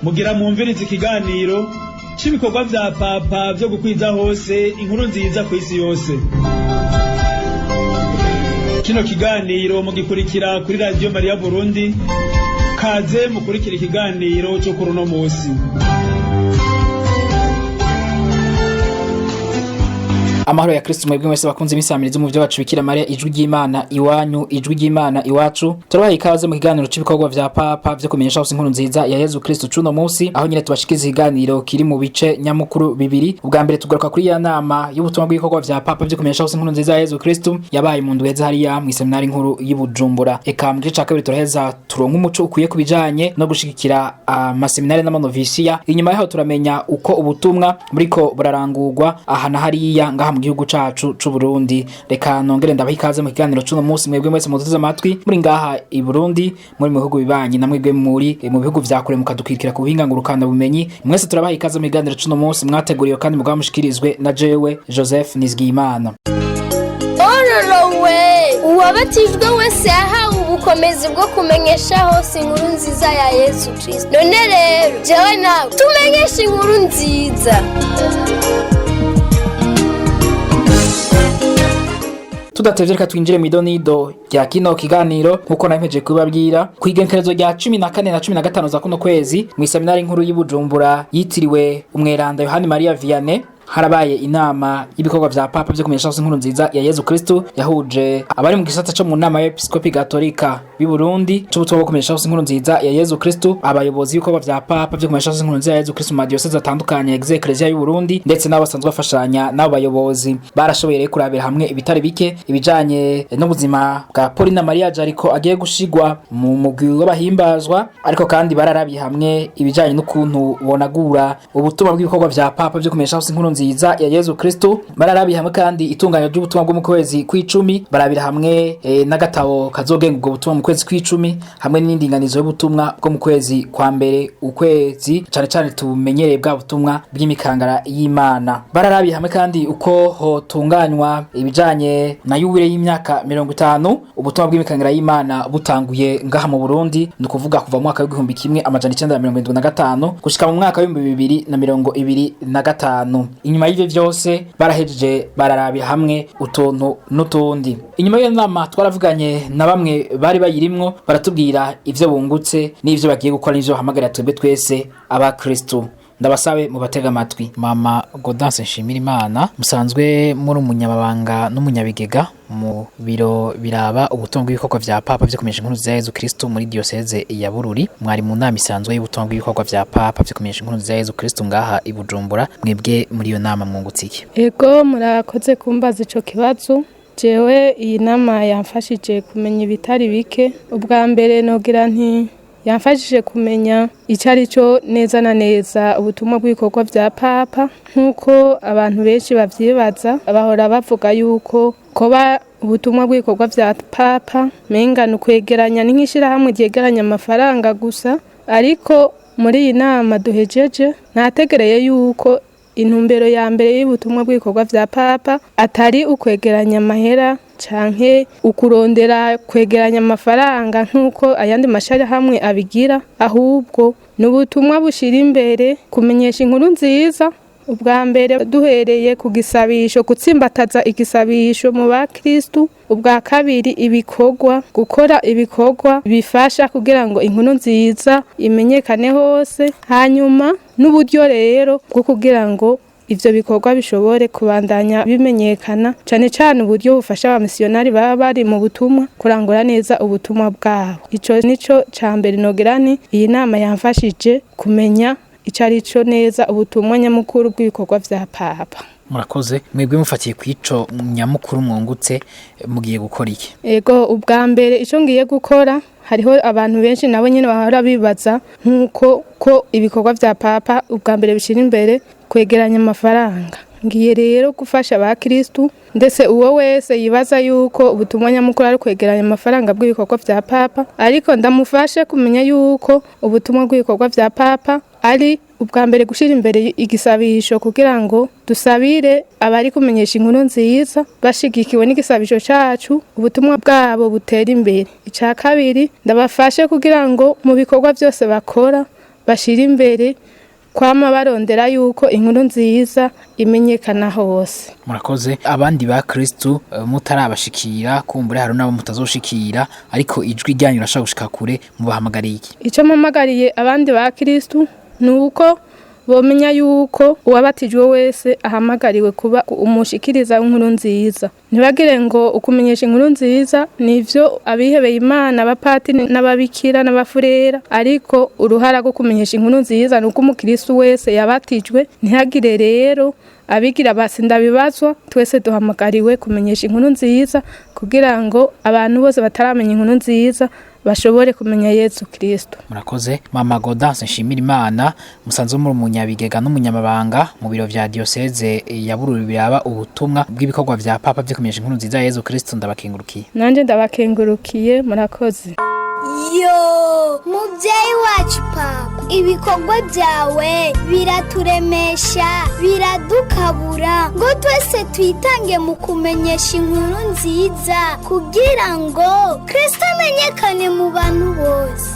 mugira mwumvirize ikiganiro c'ibikorwa vya papa vyo gukwiza hose inkuru nziza kw'isi yose. Kino kiganiro mugikurikira kuri Radio Maria Burundi. Kaze mukurikira ikiganiro cyo kuri uno munsi. Amahoro ya Kristo mwebwe mwese bakunze imisamirizo mu byo bacu Bikira Maria ijwi ry'Imana iwanyu ijwi ry'Imana iwacu. Turabaye ikaze mu kiganiro c'ibikorwa vya papa vyo kumenyesha hose inkuru nziza ya Yezu Kristo cuno munsi, aho nyine tubashikiza ikiganiro kiri mu bice nyamukuru bibiri. Ubwa mbere tugaruka kuri ya nama y'ubutumwa bw'ibikorwa vya papa vyo kumenyesha hose inkuru nziza ya Yezu Kristo yabaye mu ndweza hariya mu seminari nkuru y'Ibujumbura. Eka mu gice ca kabiri turaheza turonka umuco ukwiye kubijanye no gushigikira amaseminari n'amanovisiya. Inyuma yaho turamenya uko ubutumwa buriko burarangurwa aha na hariya ngaha mu gihugu cacu c'u Burundi. Reka nongere ndabaha ikaze mu kiganiro cuno munsi mwebwe mwese muteze amatwi muri ngaha i Burundi, muri mu bihugu bibanyi na mwebwe muri mu bihugu vya kure mukadukwirikira ku buhinga ngurukana bumenyi. Mwese turabaha ikaze mu kiganiro cuno munsi mwateguriwe kandi mugaba mushikirizwe na jewe Joseph Nizigiyimana. Ororowe uwabatijwe wese yahawe ubukomezi bwo kumenyesha hose inkuru nziza ya Yesu Kristo. None rero jewe nawe tumenyeshe inkuru nziza. Tudatevye reka twinjire mu idonido rya kino kiganiro nkuko nameje kubabwira kwigenkerezo rya 14 na 15 za kuno kwezi mu seminari nkuru y'Ibujumbura yitiriwe umweranda Yohani Maria Vianney. Harabaye inama y'ibikorwa vya papa vyo kumenyesha hose inkuru nziza ya Yezu Kristo yahuje abari mu gisata cyo mu nama y'Episkopi Gatolika b'i Burundi c'ubutumwa bwo kumenyesha hose inkuru nziza ya Yezu Kristo, abayobozi b'ibikorwa vya papa vyo kumenyesha hose inkuru nziza ya Yezu Kristo mu diocese atandukanye ya Ecclesia y'u Burundi ndetse n'abasanzwe bafashanya n'abo bayobozi. Barashoboye kurabira hamwe ibitari bike ibijanye n'ubuzima bwa Paulina Maria Jariko agiye gushigwa mu mugwi w'abahimbazwa, ariko kandi bararabiye hamwe ibijanye n'ukuntu bonagura ubutumwa bw'ibikorwa vya papa vyo kumenyesha hose inkuru nziza ya Yezu Kristo. Bararabira hamwe kandi itunganya ry'ubutumwa bwo mu kwezi kw'icumi, barabira hamwe n'agatabo kazogenga ubwo butumwa mu kwezi kw'icumi hamwe n'indinganizo y'ubutumwa bwo mu kwezi kwa mbere ukwezi cyane cyane tumenyereye bwa butumwa bw'imikangara y'Imana. Bararabira hamwe kandi uko hotunganywa ibijanye na yubile y'imyaka 50 ubutumwa bw'imikangara y'Imana butanguye ngaha mu Burundi, ni kuvuga kuva mu mwaka w'igihumbi kimwe amajana 1975 gushika mu mwaka wa 2025. Inyuma y'ivyo vyose barahejeje bararabira hamwe utuntu n'utundi. Inyuma y'iyo nama twaravuganye na bamwe bari bayirimwo baratubwira ivyo bungutse n'ivyo bagiye gukora n'ivyo bahamagarira twebwe twese aba Kristo. Ndabasabe mu batega amatwi. Mama Gaudence Nshimirimana musanzwe muri umunyamabanga n'umunyabigega mu biro biraba ubutumwa bw'ibikorwa vya papa vyo kumenyesha inkuru za Yezu Kristo muri diocese ya Bururi. Mwari mu nama isanzwe y'ubutumwa bw'ibikorwa vya papa vyo kumenyesha inkuru za Yezu Kristo ngaha i Bujumbura. Mwebwe muri iyo nama mwungutsiki? Ego murakoze kumbaza ico kibazo. Jewe iyi nama yamfashije kumenya ibitari bike. Ubwa mbere nogira nti yamfashije kumenya icari cyo neza na neza ubutumwa bw'ibikorwa vya papa, nkuko abantu benshi bavyibaza bahora bavuga yuko koba ubutumwa bw'ibikorwa vya papa menga nukwegeranya n'ingishira hamwe ryegeranya amafaranga gusa, ariko muri iyi nama duhejeje nategereye yuko intumbero ya mbere y'ubutumwa bw'ibikorwa vya papa atari ukwegeranya amahera canke ukurondera kwegeranya amafaranga nkuko ayandi mashara hamwe abigira, ahubwo n'ubutumwa bushira imbere kumenyesha inkuru nziza. Ubwa mbere duhereye ku gisabisho, gutsimbataza igisabisho mu ba Kristo. Ubwa kabiri ibikorwa, gukora ibikorwa bifasha kugira ngo inkuru nziza imenyekane hose, hanyuma n'uburyo rero bwo kugira ngo ivyo bikorwa bishobore kubandanya bimenyekana, cane cane uburyo bufasha abamisiyonari baba bari mu butumwa kurangura neza ubutumwa bwabo. Ico nico cambere nogerani iyi nama yamfashije kumenya icari cyo neza ubutumwa nyamukuru bw'ibikorwa vya papa. Murakoze. Mwebwe mufatiye kwico nyamukuru mwungutse mugiye gukora iki? Ego ubwa mbere ico ngiye gukora, hariho abantu benshi nabo nyene bahora bibaza nkuko ko ibikorwa vya papa ubwa mbere bishira imbere kwegeranya amafaranga. Ngiye rero gufasha ba Kristo ndetse uwo wese yibaza yuko ubutumwa nyamukuru ari kwegeranya amafaranga bw'ibikorwa vya papa, ariko ndamufashe kumenya yuko ubutumwa bw'ibikorwa vya papa ari ubwa mbere gushira imbere igisabisho kugira ngo dusabire abari kumenyesha inkuru nziza bashigikiwe n'igisabisho cacu ubutumwa bwabo butera imbere. Ica kabiri ndabafashe kugira ngo mu bikorwa byose bakora bashira imbere kwama barondera yuko inkuru nziza imenyekana hose. Murakoze. Abandi ba Kristo mutarabashikira kumbure hari nabo mutazoshikira ariko ijwi ryanyu rashaka gushika kure mubahamagariye iki? Ico mpamagariye abandi ba Kristo nuko bomenya yuko uwabatijwe wese ahamagariwe kuba umushikiriza inkuru nziza. Ntibagire ngo ukumenyesha inkuru nziza nivyo abihebeye Imana abapatiri n'ababikira n'abafurera, ariko uruhara rwo kumenyesha inkuru nziza nuko umukristo wese yabatijwe. Ntihagire rero abigira basinda bibazwa, twese duhamagariwe kumenyesha inkuru nziza kugira ngo abantu bose bataramenya inkuru nziza bashobore kumenya Yesu Kristo. Murakoze. Mama Gaudence Nshimirimana, musanzwe muri umunyabigega n'umunyamabanga mu biro vya diocese ya Bururi biraba ubutumwa bw'ibikorwa vya Papa byo kumenyesha inkuru nziza ya Yesu Kristo. Ndabakengurukiye. Nanje ndabakengurukiye, murakoze. Yo muvyeyi wacu Papa, ibikorwa byawe biraturemesha, biradukabura ngo twese twitange mu kumenyesha inkuru nziza kugira ngo Kristo amenyekane mu bantu bose.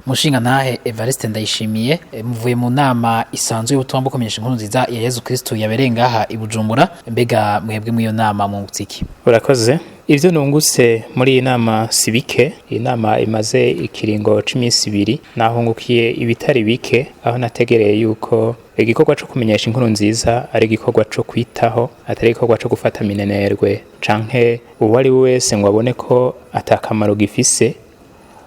Mushinga ntahe Evariste Ndayishimiye, muvuye mu nama isanzwe y'ubutumwa bwo kumenyesha inkuru nziza ya Yesu Kristo yabereye ngaha i Bujumbura, mbega mwebwe mu iyo nama mungutse? Urakoze. Ivyo nungutse muri iyi nama sibike, iyi nama imaze ikiringo c'iminsi 2, nahungukiye ibitari bike, aho nategereye yuko igikorwa cyo kumenyesha inkuru nziza ari igikorwa cyo kwitaho, atari igikorwa cyo gufata minenerwe canke uwari wese ngo abone ko atakamaro gifise,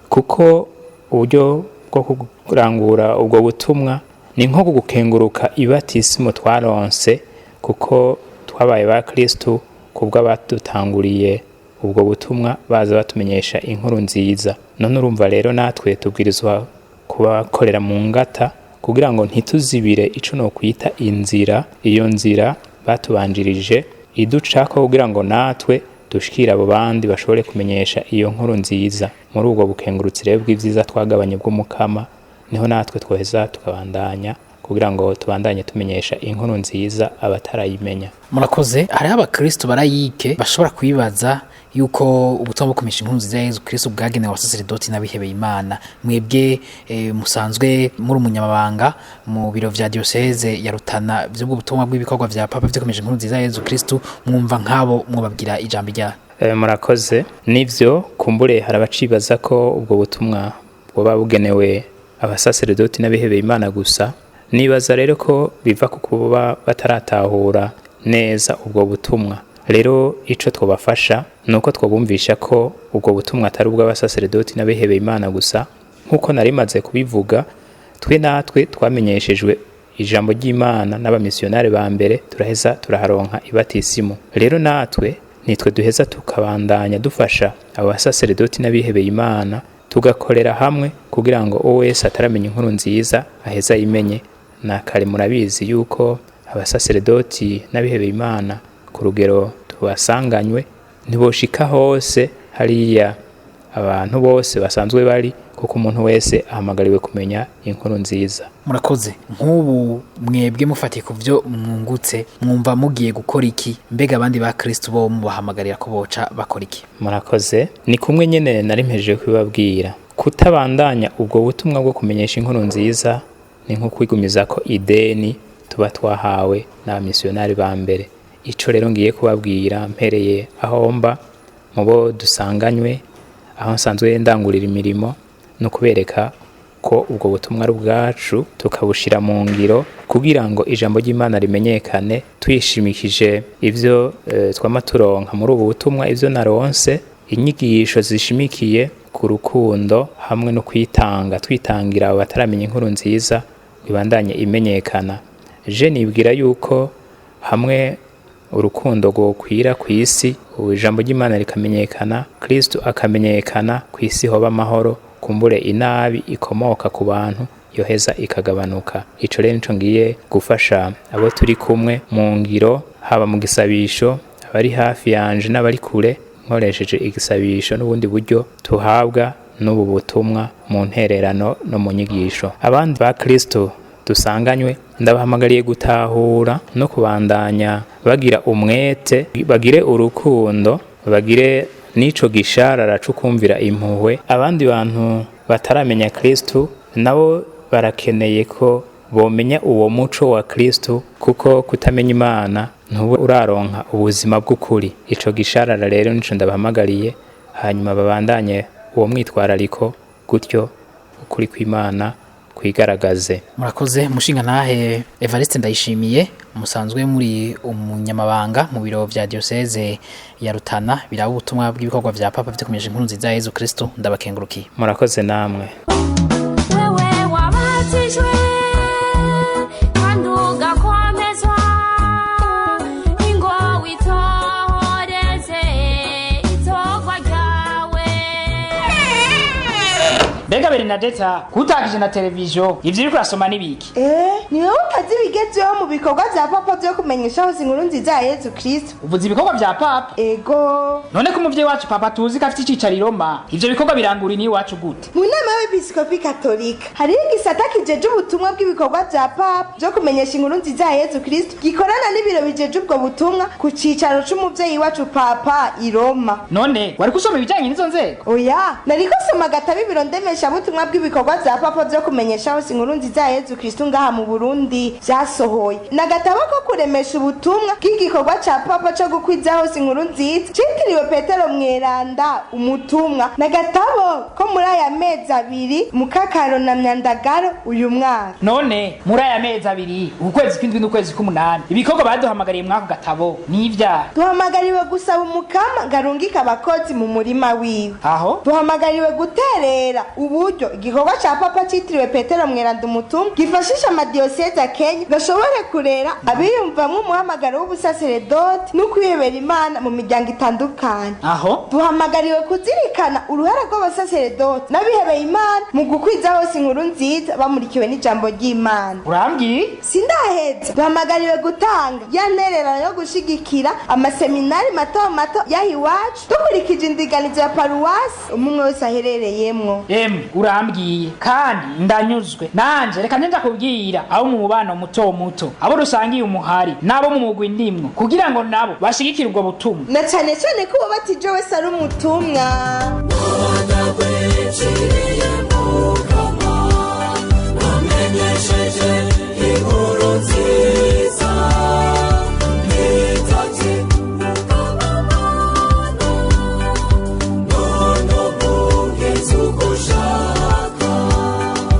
kuko uburyo bwo kurangura ubwo butumwa ni nko gukenguruka ibatisimo twaronse, kuko twabaye ba Kristo kubwo abatutanguriye ubwo butumwa baza batumenyesha inkuru nziza. None urumva rero natwe tubwirizwa kubakorera mu ngata kugira ngo ntituzibire ico no kwita inzira, iyo nzira batubanjirije iducako kugira ngo natwe dushikira abo bandi bashobore kumenyesha iyo nkuru nziza. Muri ubwo bukengurutsi rero bw'ivyiza twagabanye bw'umukama niho natwe twoheza tukabandanya kugira ngo tubandanye tumenyesha inkuru nziza abatarayimenya. Murakoze. Hariho abakristo barayike bashobora kwibaza yuko ubutumwa bwo kumenyesha inkuru nziza ya Yesu Kristo bwagenewe abasaserdoti n'abihebeye Imana. Mwebwe musanzwe muri umunyamabanga mu biro vya diocese ya Rutana by'ubwo butumwa bw'ibikorwa vya Papa byo kumenyesha inkuru nziza ya Yesu Kristo, mwumva nkabo mwababwira ijambo rya? Murakoze. Nivyo kumbure harabacibaza ko ubwo butumwa bwoba bugenewe abasaserdoti n'abihebeye Imana gusa. Nibaza rero ko biva ku kuba bataratahura neza ubwo butumwa. Rero ico twobafasha nuko twobumvisha ko ubwo butumwa atari ubw'abasaserdoti n'abihebeye Imana gusa. Nkuko narimaze kubivuga, twe natwe twamenyeshejwe ijambo ry'Imana n'abamisiyonari ba mbere, turaheza turaharonka ibatisimo. Rero natwe nitwe duheza tukabandanya dufasha abasaserdoti n'abihebeye Imana, tugakorera hamwe kugira ngo wese ataramenya inkuru nziza aheza yimenye. Na kare murabizi yuko abasaserdoti n'abihebeye Imana ku rugero tubasanganywe ntiboshika hose hariya abantu bose basanzwe bari, kuko umuntu wese ahamagariwe kumenya inkuru nziza. Murakoze. Nk'ubu mwebwe mufatiye ku byo mwungutse, mwumva mugiye gukora iki? Mbega abandi ba Kristo bo mubahamagarira ko boca bakora iki? Murakoze. Ni kumwe nyene nari mpejeje kubabwira, kutabandanya ubwo butumwa bwo kumenyesha inkuru nziza ni nko kwigumiza ko ideni tuba twahawe n'abamisiyonari ba mbere. Ico rero ngiye kubabwira mpereye aho mba mu bo dusanganywe, aho nsanzwe ndangurira imirimo, no kubereka ko ubwo butumwa ari ubwacu tukabushira mu ngiro kugira ngo ijambo ry'Imana rimenyekane, twishimikije ivyo twamaturonka muri ubu butumwa, ivyo naronse, inyigisho zishimikiye ku rukundo hamwe no kwitanga, twitangira abo bataramenya inkuru nziza ibandanye imenyekana. Je nibwira yuko hamwe urukundo rwokwira ku isi, ijambo ry'Imana rikamenyekana, Kristo akamenyekana, ku isi hoba amahoro, kumbure inabi ikomoka ku bantu yoheza ikagabanuka. Ico rero nico ngiye gufasha abo turi kumwe mu ngiro, haba mu gisabisho, abari hafi yanje n'abari kure, nkoresheje igisabisho n'ubundi buryo tuhabwa n'ubu butumwa mu ntererano no mu nyigisho. Abandi ba Kristo dusanganywe ndabahamagariye gutahura no kubandanya bagira umwete, bagire urukundo, bagire n'ico gisharara co kumvira impuhwe abandi bantu bataramenya Kristo nabo barakeneye ko bomenya uwo muco wa Kristo, kuko kutamenya Imana ntube uraronka ubuzima bw'ukuri. Ico gisharara rero nico ndabahamagariye, hanyuma babandanye uwo mwitwarariko, gutyo ukuri kw'Imana kwigaragaze. Murakoze mushinga nahe Evariste Ndayishimiye, musanzwe muri umunyamabanga mu biro vya diocese ya Rutana biraba ubutumwa bw'ibikorwa vya Papa vyo kumenyesha inkuru nziza ya Yezu Kristo. Ndabakengurukiye. Murakoze namwe. Wewe wabatijwe kandi ugakomezwa ingo witohoreze itogwa ryawe. Mbega Bernadette kutakije na televiziyo ivyo uri kurasoma nibiki? Ni wowe utazi ibigezeho mu bikorwa vya Papa vyo kumenyesha hose inkuru nziza ya Yezu Kristo. Uvuze ibikorwa vya Papa? Ego. None ko umuvyeyi wacu Papa tuzi ko afite icicaro i Roma, ivyo bikorwa birangura ni iwacu gute? Mu nama y'Episkopi Katolika hariho igisata kijeje ubutumwa bw'ibikorwa vya Papa vyo kumenyesha inkuru nziza ya Yezu Kristo, gikorana n'ibiro bijeje ubwo butumwa ku cicaro c'umuvyeyi wacu Papa i Roma. None wari kusoma ibijanye n'izo nzego? Oya, nariko soma gatabo ibiro ndemesha butumwa bw'ibikorwa vya Papa vyo kumenyesha hose inkuru nziza ya Yezu Kristo ngaha mu Burundi vyasohoye. Nagatabo ko kuremesha ubutumwa bw'igikorwa ca Papa co gukwiza hose inkuru nziza citiriwe Petero Mweranda umutumwa. Nagatabo ko muri aya mezi abiri mu Kakaro na Myandagaro uyu mwaka. None muri aya mezi abiri ukwezi kw'indwi n'ukwezi k'umunani ibikorwa baduhamagariye mwako gatabo n'ivya duhamagariwe gusaba umukama ngarungika abakozi mu murima wiwe. Aho duhamagariwe guterera uburyo igikorwa ca Papa citiriwe Petero Mweranda umutumwa gifashisha amadiyoseze ya Kenya gashobore kurera abiyumvamwo umuhamagaro w'ubusaseredoti no kwiyobera Imana mu miryango itandukanye. Aho duhamagariwe kuzirikana uruhara rw'abasaseredoti n'abihebeye Imana mu gukwiza hose inkuru nziza bamurikiwe n'ijambo ry'Imana. urambwiye Sindaheza duhamagariwe gutanga ya ntererano yo gushigikira amaseminari mato mato yaha iwacu dukurikije indiganizo ya paruwasi umwe wese aherereyemwo. Urambwiye kandi ndanyuzwe nanje, reka nje ndakubwira abo mu mubano muto muto abo rusangiye umuhari nabo mu mugwi ndimwo kugira ngo nabo bashigikire ubwo butumwa, na cane cane ko batije wese ari umutumwa.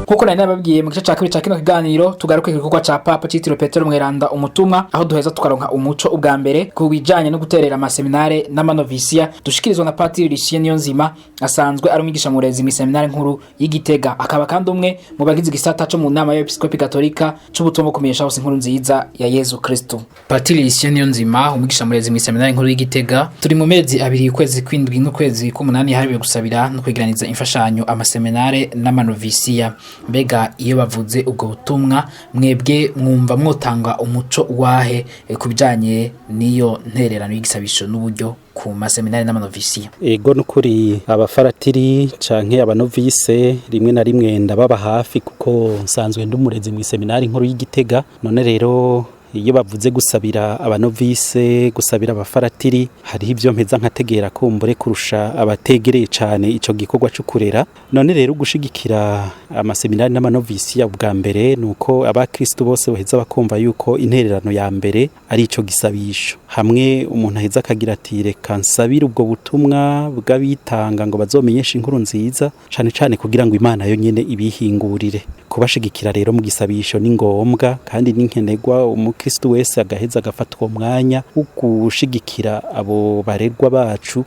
Nkuko nari nababwiye mu gice ca kabiri ca kino kiganiro tugaruke ku gikorwa ca Papa citiriwe Petero Mweranda umutumwa, aho duheza tukaronka umuco ubwa mbere ku bijanye no guterera amaseminare n'amanovisiya dushikirizwa na Patiri Lucien Niyonzima asanzwe ari umwigisha mu burezi mu seminare nkuru y'Igitega, akaba kandi umwe mu bagize igisata co mu nama y'Episkopi Katolika c'ubutumwa bwo kumenyesha hose inkuru nziza ya Yezu Kristo. Patiri Lucien Niyonzima umwigisha mu burezi mu seminare nkuru y'Igitega, turi mu mezi abiri ukwezi kw'indwi n'ukwezi k'umunani hariwe gusabira no kwegeraniza imfashanyo amaseminare n'amanovisiya. Mbega iyo bavuze ubwo butumwa mwebwe mwumva mwotanga umuco wahe ku bijanye n'iyo ntererano y'igisabisho n'uburyo ku maseminari n'amanovisiya? Ego nukuri abafaratiri canke abanovise rimwe na rimwe ndababa hafi kuko nsanzwe ndumurezi mu seminari nkuru y'Igitega. None rero iyo bavuze gusabira abanovise gusabira abafaratiri hari ivyo mpeza nkategera kumbure kurusha abategereye cane ico gikorwa cyo kurera. None rero gushigikira amaseminari n'amanovisiya ubwa mbere nuko abakristo bose baheza bakumva yuko intererano ya mbere ari ico gisabisho, hamwe umuntu aheza akagira ati reka nsabira ubwo butumwa bw'abitanga ngo bazomenyeshe inkuru nziza cane cane kugira ngo Imana yo nyene ibihingurire. Kubashigikira rero mu gisabisho ni ngombwa kandi n'inkenegwa umukristo wese agaheza agafata uwo mwanya wo gushigikira abo barerwa bacu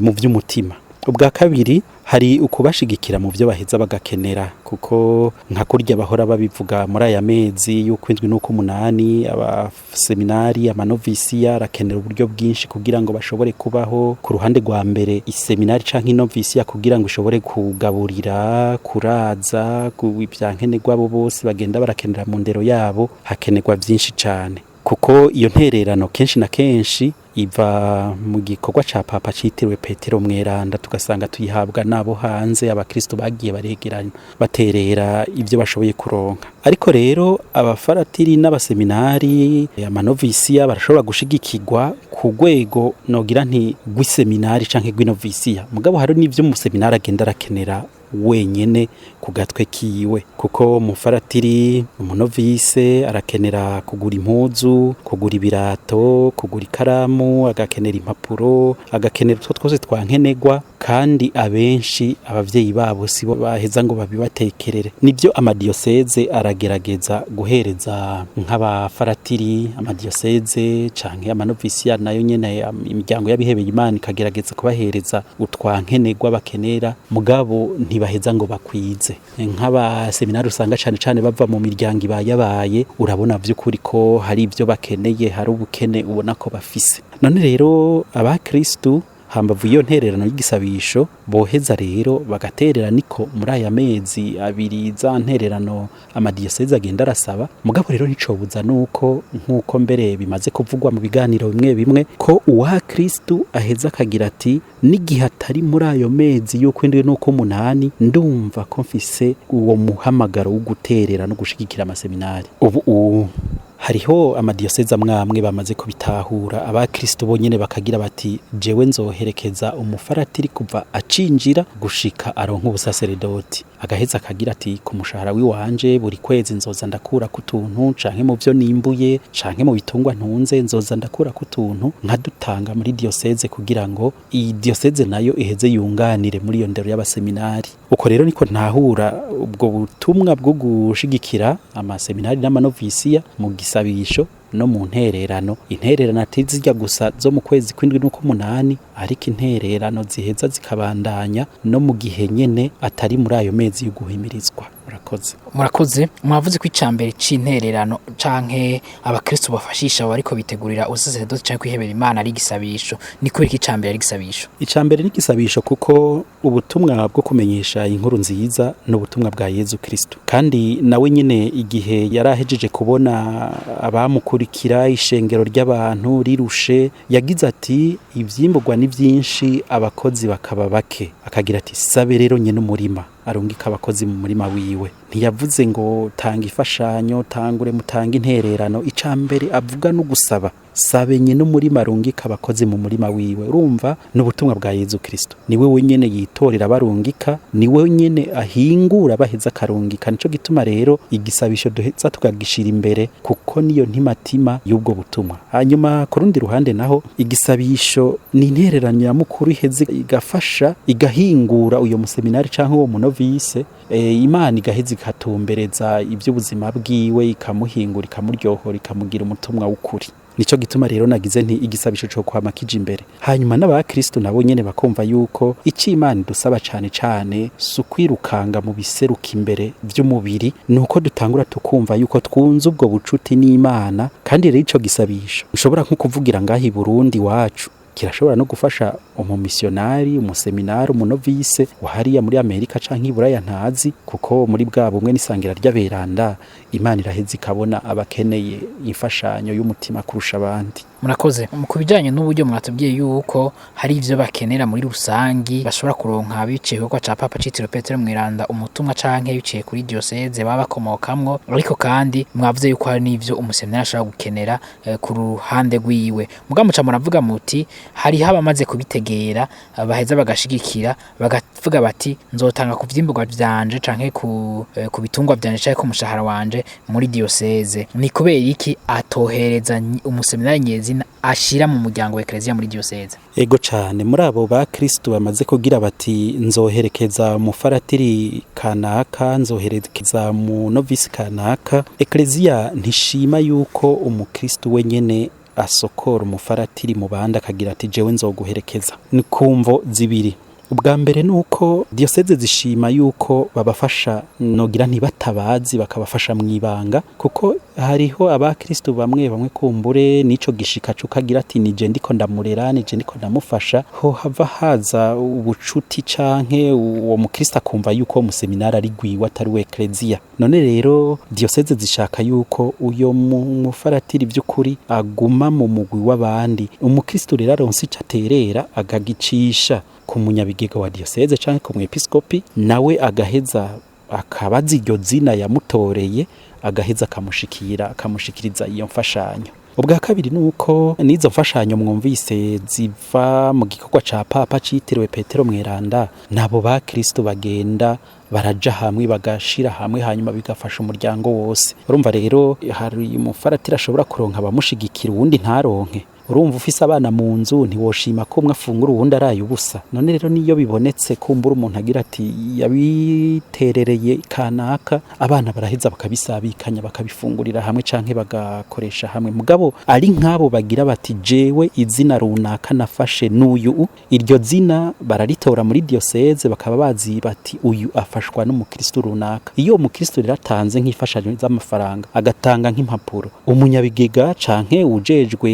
mu vy'umutima. Ubwa kabiri hari ukubashigikira mu byo baheza bagakenera, kuko nka kurya bahora babivuga muri aya mezi y'ukwindwi n'ukumunani abaseminari amanovisiya arakenera uburyo bwinshi kugira ngo bashobore kubaho. Ku ruhande rwa mbere iseminari canke inovisiya kugira ngo ishobore kugaburira kuraza ibyankenerwa abo bose bagenda barakenera mu ndero yabo hakenerwa byinshi cane. kuko iyo ntererano kenshi na kenshi iva mu gikorwa ca papa citiriwe Petero Mweranda, tugasanga tuyihabwa nabo hanze abakristo bagiye baregeranya baterera ivyo bashoboye kuronka. Ariko rero abafaratiri n'abaseminari amanovisiya barashobora gushigikirwa ku rwego nogira nti rw'iseminari canke rw'inovisiya, mugabo hari n'ivyo mu seminari agenda arakenera wenyene ku gatwe kiwe, kuko umufaratiri umunovise arakenera kugura impuzu, kugura ibirato, kugura ikaramu, agakenera impapuro, agakenera utwo twose twankenegwa, kandi abenshi abavyeyi babo sibo baheza ngo babibatekerere. Nibyo amadiyoseze aragerageza guhereza nk'abafaratiri, amadiyoseze canke amanovisiya nayo nyene imiryango y'abihebeye Imana ikagerageza kubahereza utwankenegwa bakenera, mugabo ntibaheza ngo bakwize. Nk'abaseminari usanga cane cane bava mu miryango ibayabaye, urabona vy'ukuri ko hari ivyo bakeneye, hari ubukene ubona ko bafise. None rero abakristu hambavu iyo ntererano y'igisabisho boheza rero bagaterera niko muri aya mezi abiri za ntererano amadiyoseze agenda arasaba, mugabo rero nicobuza nuko nkuko mbere bimaze kuvugwa mu biganiro bimwe bimwe ko uwa Kristu aheza akagira ati n'igihe atari muri ayo mezi yuko indwi nuko umunani ndumva ko mfise uwo muhamagaro wo guterera no gushigikira amaseminari. Ubu hariho amadiyoseze amwe bamaze kubitahura, abakristo bonyene bakagira bati jewe nzoherekeza umufaratiri kuva acinjira gushika aronka ubusaseredoti, agaheza akagira ati ku mushahara wiwanje buri kwezi nzoza ndakura kutuntu, canke mu vyo nimbuye canke mu bitungwa ntunze nzoza ndakura kutuntu nkadutanga muri diyoseze kugira ngo iyi diyoseze nayo iheze yunganire muri iyo ndero y'abaseminari. Uko rero niko ntahura ubwo butumwa bwo gushigikira amaseminari n'amanovisiya mu gisabisho no mu ntererano. Intererano atizijya gusa zo mu kwezi kw'indwi nuko umunani, ariko intererano ziheza zikabandanya no mu gihe nyene atari muri ayo mezi yo guhimirizwa. Murakoze. Mwavuze ko icambere c'intererano canke abakristo bafashisha bariko bitegurira ubusaseredoti canke kwihebera Imana ari gisabisho. Ni kubera icambere ari gisabisho? Icambere ni gisabisho kuko ubutumwa bwo kumenyesha inkuru nziza n'ubutumwa bwa Yezu Kristo, kandi nawe nyene igihe yarahejeje kubona abamukurikira ishengero ry'abantu rirushe, yagize ati ivyimburwa ni vyinshi abakozi bakaba bake, akagira ati sabe rero nyene umurima arungika abakozi mu murima wiwe. Ntiyavuze ngo tanga ifashanyo, tangure mutanga intererano, icambere avuga no gusaba sabe nyene umurima arungika abakozi mu murima wiwe. Urumva n'ubutumwa bwa Yezu Kristo, niwe wenyene yitorera barungika, niwe nyene ahingura baheza karungika. Nico gituma rero igisabisho duheza tukagishira imbere kuko niyo ntimatima y'ubwo butumwa. Hanyuma ku rundi ruhande naho igisabisho ni intererano ya mukuru iheze igafasha igahingura uyo museminari canke uwo munovise, Imana igaheza ikatumbereza iby'ubuzima bwiwe, ikamuhingura, ikamuryohora, ikamugira umutumwa w'ukuri. Nico gituma rero nagize nti igisabisho cyo kwama kije imbere. Hanyuma n'abakristo nabo nyene bakumva yuko ici Imana dusaba cane sukwirukanga mu biseruka imbere by'umubiri, nuko dutangura tukumva yuko twunze ubwo bucuti n'Imana. Kandi rero ico gisabisho ushobora nko kuvugira ngaho i Burundi wacu kirashobora no gufasha umumisionari, umuseminari, umunovise wahariya muri Amerika canke i Buraya ntazi, kuko muri bwa bumwe n'isangira ry'aberanda Imana iraheze ikabona abakeneye imfashanyo y'umutima kurusha abandi. Murakoze. Mu kubijanye n'uburyo mwatubwiye yuko hari ivyo bakenera muri rusangi bashobora kuronka biciye kwa ca Papa Citiro Petero Mweranda umutumwa canke biciye kuri diocese baba bakomokamwo, ariko kandi mwavuze yuko hari n'ivyo umuseminari ashobora gukenera ku ruhande rwiwe. Muga muca muravuga muti hari habamaze kubitegera baheza bagashigikira bagavuga bati nzotanga ku vyimburwa vyanje canke ku bitungwa vyanje canke ku mushahara wanje muri diocese. Ni kubera iki atohereza umuseminari nyezi ashira mu muryango wa Ecclesia muri diocese? Ego cane, muri abo ba Kristo bamaze kugira bati nzoherekeza umufaratiri kanaka, nzoherekeza mu novice kanaka, Ecclesia ntishima yuko umukristo wenyene asokora umufaratiri mu bandi akagira ati jewe nzoguherekeza. Ni kumvo zibiri. ubwa mbere nuko diocese zishima yuko babafasha nogira ntibatabazi bakabafasha mwibanga kuko hariho abakristo bamwe kumbure nico gishika cukagira ati nije ndiko ndamurera nije ndiko ndamufasha ho hava haza ubucuti canke uwo mukristo akumva yuko mu seminari ari gwiwe atari we ecclesia none rero diocese zishaka yuko uyo mufaratiri by'ukuri aguma mu mugwi w'abandi umukristo rero aronse icaterera agagicisha ku munyabigega wa diocese canke ku mwepiskopi nawe agaheza akabaza iryo zina yamutoreye agaheza akamushikiriza iyo mfashanyo ubwa kabiri nuko nizo mfashanyo mwumvise ziva mu gikorwa ca papa citiriwe Petero Mweranda nabo ba Kristo bagenda baraja hamwe bagashira hamwe hanyuma bigafasha umuryango wose urumva rero hari umufaratira ashobora kuronka abamushigikira uwundi ntaronke urumva ufise abana mu nzu ntiwoshima ko umwe afungura uwundi araye ubusa none rero niyo bibonetse kumbura umuntu agira ati yabiterereye kanaka abana baraheza bakabisabikanya bakabifungurira hamwe canke bagakoresha hamwe mugabo ari nk'abo bagira bati jewe izina runaka nafashe n'uyu iryo zina bararitora muri diocese bakaba bazi bati uyu afashwa n'umukristo runaka iyo umukristo riratanze nk'ifashanyo z'amafaranga agatanga nk'impapuro umunyabigega canke ujejwe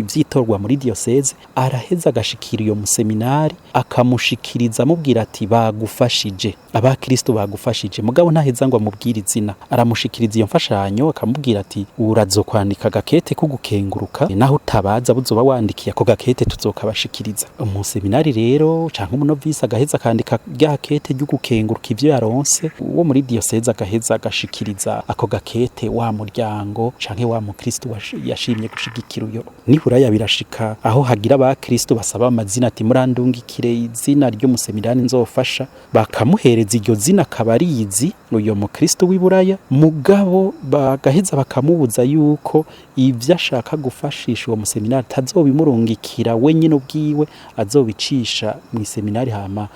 ivyitorwa muri diocese araheza agashikira iyo museminari akamushikiriza amubwira ati bagufashije abakristo bagufashije mugabo ntaheza ngo amubwire izina aramushikiriza iyo mfashanyo akamubwira ati urazokwandika gakete ko gukenguruka naho utabaza buzoba wandikiye ako gakete tuzokabashikiriza umuseminari rero canke umunovisi agaheza akandika gakete ryo gukenguruka ivyo yaronse uwo muri diocese agaheza agashikiriza ako gakete wa muryango canke wa mukristo yashimye gushigikira uyo nihuraya birashika aho hagira abakristo basaba amazina ati murandungikire izina ryo museminari nzofasha bakamuhereza iryo zina kabarizi uyo mukristo w'iburaya mugabo bagaheza bakamubuza yuko ivyo ashaka gufashisha uwo museminari tazobimurungikira wenyine ubwiwe azobicisha mu seminari hama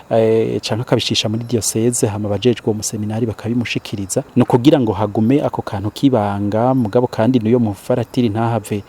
canke akabishisha muri diocese hama bajejwe uwo museminari bakabimushikiriza no kugira ngo hagume ako kantu kibanga mugabo kandi niyo mufaratiri ntahave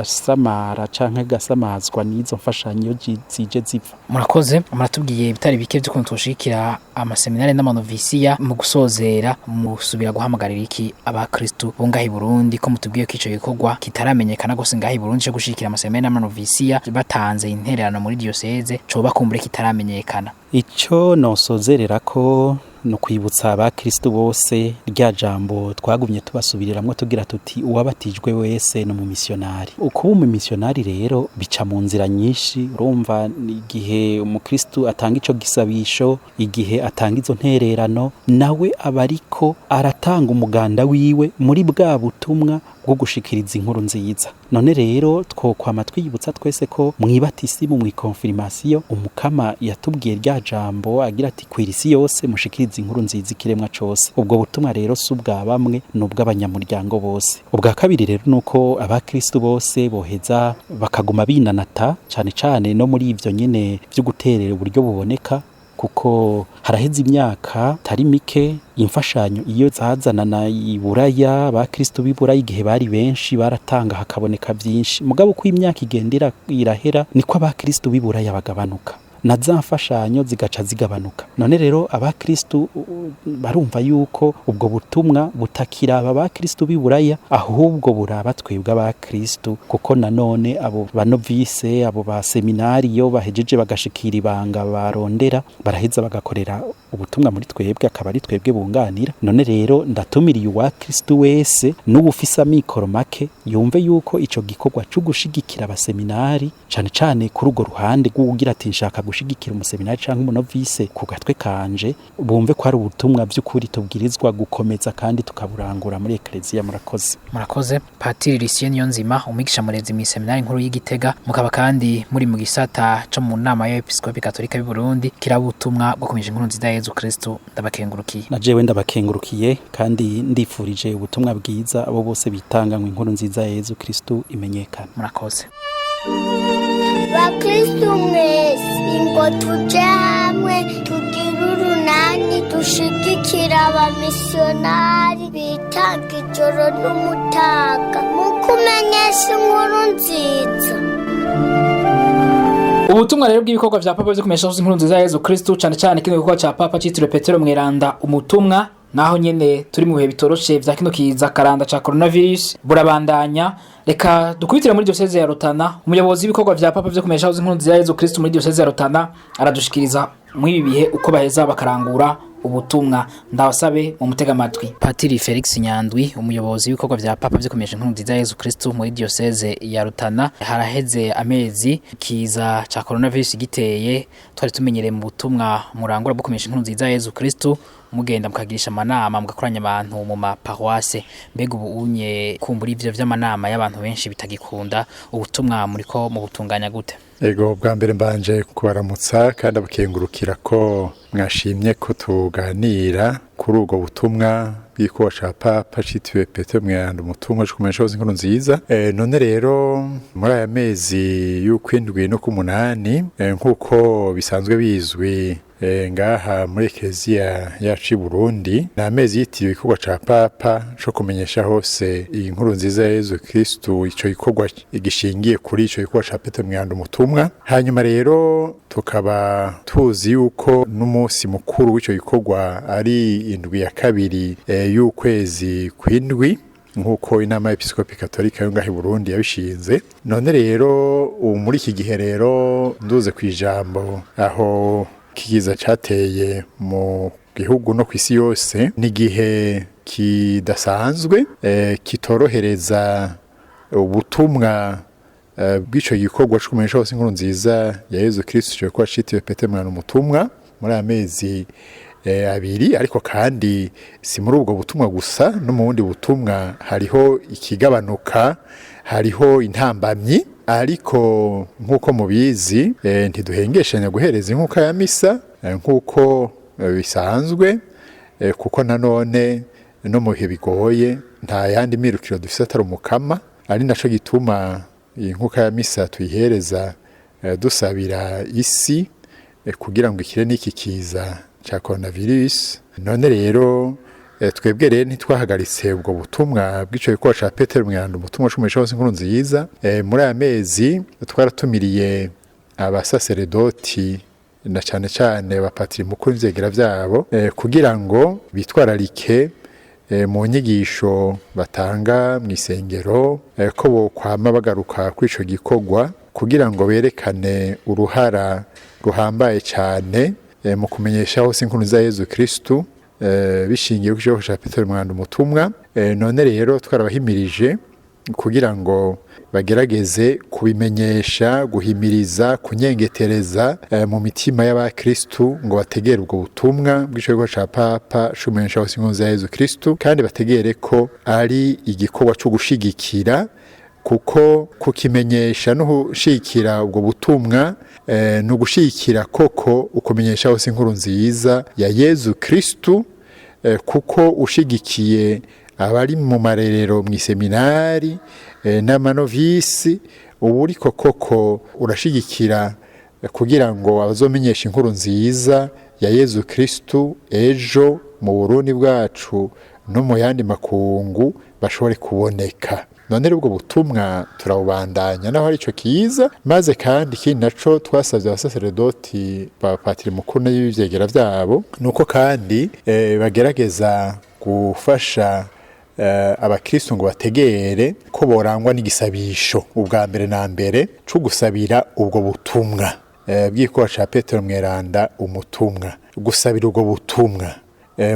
asamara canke gasamazwa n'izo mfashanyo zije ziva murakoze muratubwiye bitari bike byo kuntushikira amaseminari n'amanovisiya mu gusozera musubira guhamagarira iki abakristo bungahi Burundi ko mutubwiye ko ico gikorwa kitaramenyekana gose ngahi Burundi cyo gushikira amaseminari n'amanovisiya batanze intererano muri diocese cyo bakumbure kitaramenyekana ico nosozerera ko no kwibutsa abakristo bose rya jambo twagumye tubasubiriramwe tugira tuti uwabatijwe wese no mu missionari uko mu missionari rero bica mu nzira nyinshi urumva igihe umukristo atanga ico gisabisho igihe atanga izo ntererano nawe abariko aratanga umuganda wiwe muri bwa butumwa bwo gushikiriza inkuru nziza none rero twokwama twibutsa twese ko mwibatisimu mwikonfirmation umukama yatubwiye rya jambo agira ati kwirisi yose mushikiriza inkuru nziza ikiremwa cose ubwo butumwa rero subwa bamwe n'ubw'abanyamuryango bose ubwa kabiri rero nuko abakristo bose boheza bakaguma binanata cane cane no muri ivyo nyene byo guterera uburyo buboneka kuko haraheze imyaka tari mike imfashanyo iyo zazanana iburaya abakristo b'iburaya igihe bari benshi baratanga hakaboneka byinshi mugabo ko imyaka igendera irahera niko abakristo b'iburaya bagabanuka na za mfashanyo zigaca zigabanuka none rero abakristo barumva yuko ubwo butumwa butakiraba abakristo b'iburaya ahubwo buraba twebwe abakristo kuko nanone abo banovise abo ba seminari yo bahejeje bagashikira ibanga barondera baraheza bagakorera ubutumwa muri twebwe akaba ari twebwe bunganira none rero ndatumiriye uwa Kristo wese n'ubufisa amikoro make yumve yuko ico gikorwa cyo gushigikira abaseminari cane cane kuri ugo ruhande gugira ati nshaka gushigikira umuseminari canke umunovise ku gatwe kanje bumve ko ari ubutumwa by'ukuri tubwirizwa gukomeza kandi tukaburangura muri ecclesia murakoze Patiri Lucien Niyonzima umigisha murezi mu seminari nkuru y'Igitega mukaba kandi muri mu gisata cyo mu nama ya Episkopi Katolika y'u Burundi kirabutumwa bwo kumije inkuru nziza Yezu Kristo ndabakengurukiye najewe ndabakengurukiye kandi ndifurije ubutumwa bwiza abo bose bitanga ngo inkuru nziza ya Yezu Kristo imenyekana murakoze bakristo mwese ingo tuje hamwe tugira urunani dushigikira abamisionari bitanga ijoro n'umutaga mu kumenyesha inkuru nziza ubutumwa rero bw'ibikorwa vya papa byo kumesha inkuru nziza ya Yesu Kristo cyane cyane kino gikorwa ca papa citiriwe Petero Mweranda umutumwa naho nyene turi mu bihe bitoroshe vya kino kiza karanda ca coronavirus burabandanya. Reka dukubitira muri diocese ya Rutana, umuyobozi w'ibikorwa vya papa byo kumesha inkuru nziza ya Yesu Kristo muri diocese ya Rutana aradushikiriza mu ibi bihe uko baheza bakarangura ubutumwa. Ndabasabe mu mutega matwi. Patiri Felix Nyandwi, umuyobozi w'ibikorwa vya papa byo kumesha inkuru nziza ya Yesu Kristo muri diocese ya Rutana. Haraheze amezi kiza ca coronavirus giteye, twari tumenyereye mu butumwa murangura bwo kumesha inkuru nziza ya Yesu Kristo mugenda mukagirisha amanama mugakoranya abantu mu maparoisse. Mbega ubu unye kumbura ivyo vy'amanama y'abantu benshi bitagikunda, ubutumwa muriko mu butunganya gute? Ego bwa mbere mbanje kubaramutsa kandi abakengurukira ko mwashimye ko tuganira kuri ubwo butumwa bw'iko ca papa citiriwe Petero Mweranda umutumwa cyo kumesha inkuru nziza. None rero muri aya mezi y'ukwindwi no kumunani nkuko bisanzwe bizwi ngaha muri Eklezia yacu i Burundi na amezi yitiriwe igikorwa ca papa cyo kumenyesha hose iyi nkuru nziza ya Yesu Kristo. Ico gikorwa gishingiye kuri ico gikorwa ca Petero Mweranda umutumwa. Hanyuma rero tukaba tuzi yuko n'umunsi mukuru w'ico gikorwa ari indwi ya kabiri y'ukwezi kwindwi nkuko inama y'Episkopi Katolika yo ngaha i Burundi yabishinze. None rero muri iki gihe rero nduze kwijambo aho kigiza cateye mu gihugu no kwisi yose, ni gihe kidasanzwe kitorohereza ubutumwa bw'ico gikorwa cyo kumenyesha hose inkuru nziza ya Yesu Kristo cyo kwa citiriwe Petero Mweranda umutumwa muri amezi abiri. Ariko kandi si muri ubwo butumwa gusa, no mu wundi butumwa hariho ikigabanuka, hariho intambamyi. Ariko nkuko mubizi ntiduhengeshanya guhereza inkuka ya misa nkuko bisanzwe, kuko nanone no mu bihe bigoye nta yandi mirukiro dufise atari umukama. Ari naco gituma inkuka ya misa tuyihereza dusabira isi kugira ngo ikire n'iki kiza ca coronavirus. None rero twebwe rero ntitwahagaritse ubwo butumwa bw'ico gikorwa ca Petero Mweranda umutumwa cyo kumesha hose inkuru nziza. Muri aya mezi twaratumiriye abasaseredoti na cane cane abapatiri mukuru n'ivyegera vyabo kugira ngo bitwararike mu nyigisho batanga mw'isengero ko bokwama bagaruka kuri ico gikorwa kugira ngo berekane uruhara ruhambaye cane mu kumenyesha hose inkuru za Yesu Kristo bishingiye ku cyo ca Petero Mweranda umutumwa. None rero twarabahimirije kugira ngo bagerageze kubimenyesha, guhimiriza, kunyengetereza mu mitima y'abakristo ngo bategere ubwo butumwa bw'ico ca papa cyo kumenyesha hose inkuru za Yesu Kristo, kandi bategere ko ari igikorwa cyo gushigikira, kuko kukimenyesha no gushikira ubwo butumwa no gushikira koko ukumenyesha hose inkuru nziza ya Yesu Kristo, kuko ushigikiye abari mu marerero mu seminari n'amanovisi uburiko koko urashigikira kugira ngo abazomenyesha inkuru nziza ya Yesu Kristo ejo mu Burundi bwacu no mu yandi makungu bashobore kuboneka. None ubwo butumwa turabandanya naho ari cyo kiza, maze kandi ikindi naco twasavye abasaseredoti ba patiri mukuru n'ivyegera vyabo nuko kandi bagerageza gufasha abakristo ngo bategere ko borangwa n'igisabisho ubwa mbere na mbere cyo gusabira ubwo butumwa bw'iko ca Petero Mweranda umutumwa, gusabira ubwo butumwa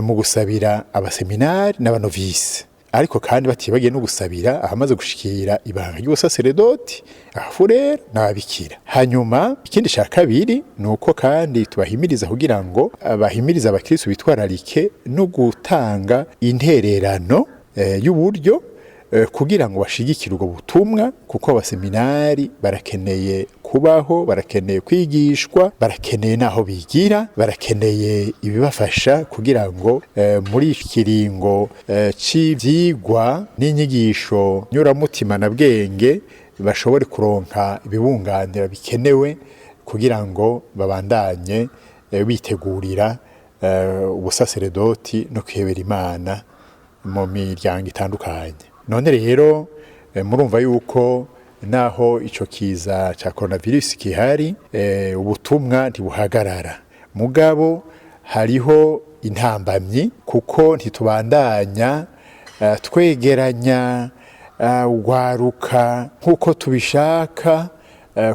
mu gusabira abaseminari n'abanovisi, ariko kandi batibagiye no gusabira ahamaze gushikira ibanga ry'ubusaseredoti, abafurera n'ababikira. Hanyuma ikindi ca kabiri nuko kandi tubahimiriza kugira ngo abahimiriza abakristo bitwararike no gutanga intererano y'uburyo kugira ngo bashigikire ubwo butumwa, kuko abaseminari barakeneye kubaho, barakeneye kwigishwa, barakeneye naho bigira, barakeneye ibibafasha kugira ngo muri kiringo c'ivyigwa n'inyigisho nyuramutima na bwenge bashobore kuronka ibibunganira bikenewe kugira ngo babandanye bitegurira ubusaseredoti no kwihebera Imana mu miryango itandukanye. None rero murumva yuko naho ico kiza ca coronavirus kihari ubutumwa ntibuhagarara mugabo hariho intambamyi kuko ntitubandanya twegeranya ugwaruka nkuko tubishaka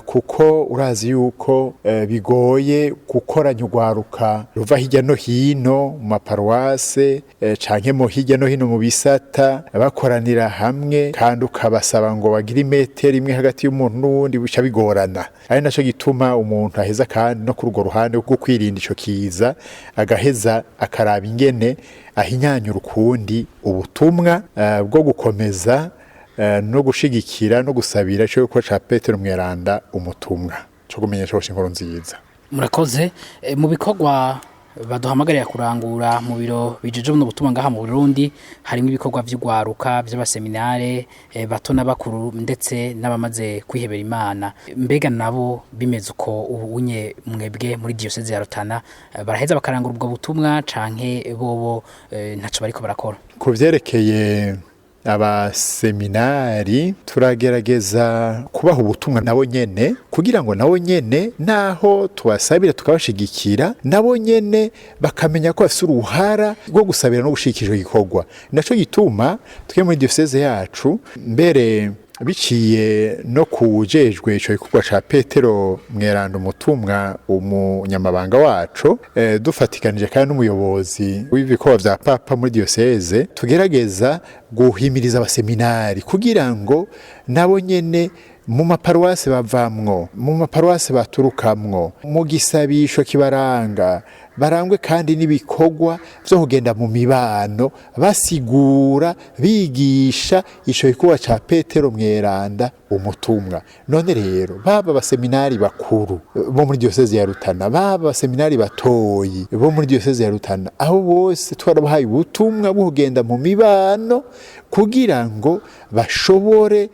kuko urazi yuko bigoye gukoranya ugwaruka ruva hirya no hino mu maparuwase canke mu hirya no hino mu bisata bakoranira hamwe kandi ukabasaba ngo bagire imetero imwe hagati y'umuntu n'uwundi bica bigorana ari naco gituma umuntu aheza kandi no ku rugo ruhande rwo kwirinda ico kiza agaheza akaraba ingene ahinyanyura ukundi ubutumwa bwo gukomeza no gushigikira no gusabira cyo ko ca Petero Mweranda umutumwa cyo kumenyesha inkuru nziza. Murakoze mu bikorwa baduhamagarira kurangura mu biro bijeje no butumwa ngaha mu Burundi harimo ibikorwa vy'ugwaruka by'abaseminare bato n'abakuru ndetse n'abamaze kwihebera Imana mbega nabo bimeze uko ubunye mwebwe muri diocese ya Rutana baraheza bakarangura ubwo butumwa canke bobo ntaco bariko barakora ku vyerekeye abaseminari turagerageza kubaha ubutumwa nabo nyene kugira ngo nabo nyene naho tubasabira tukabashigikira nabo nyene bakamenya ko bafite uruhara rwo gusabira no gushikira igikorwa naco gituma twe muri diocese yacu mbere biciye no kujejwe ico gikorwa ca Petero Mweranda umutumwa umunyamabanga wacu dufatikanije kandi n'umuyobozi w'ibikorwa vya papa muri diocese tugerageza guhimiriza abaseminari kugira ngo nabo nyene mu maparuwase bavamwo mu maparuwase baturukamwo mu gisabisho kibaranga barangwe kandi n'ibikorwa byo kugenda mu mibano basigura bigisha ico gikorwa ca Petero Mweranda umutumwa none rero baba abaseminari bakuru bo muri diocese ya Rutana baba abaseminari batoyi bo muri diocese ya Rutana aho bose twarabahaye ubutumwa bwo kugenda mu mibano kugira ngo bashobore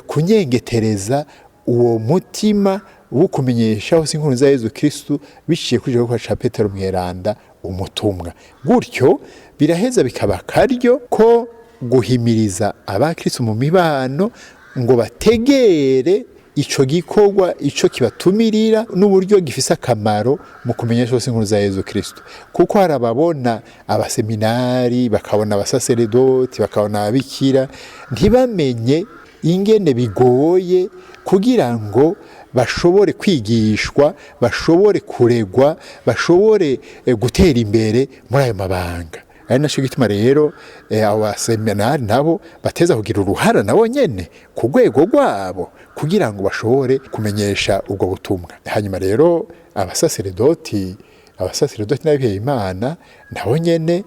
kunyengetereza uwo mutima ukumenyesha hose inkuru za Yezu Kristo biciye kuri gikorwa ca Petero Mweranda umutumwa gutyo biraheza bikaba karyo ko guhimiriza abakristo mu mibano ngo bategere ico gikorwa ico kibatumirira n'uburyo gifise akamaro mu kumenyesha hose inkuru za Yezu Kristo kuko harababona abaseminari bakabona abasaseredoti bakabona ababikira ntibamenye ingene bigoye kugira ngo bashobore kwigishwa bashobore kuregwa bashobore gutera imbere muri ayo mabanga ari naco gituma rero abo baseminari nabo bateza kugira uruhara nabo nyene ku rwego rwabo kugira ngo bashobore kumenyesha ubwo butumwa hanyuma rero abasaseredoti n'abiheye Imana nabo nyene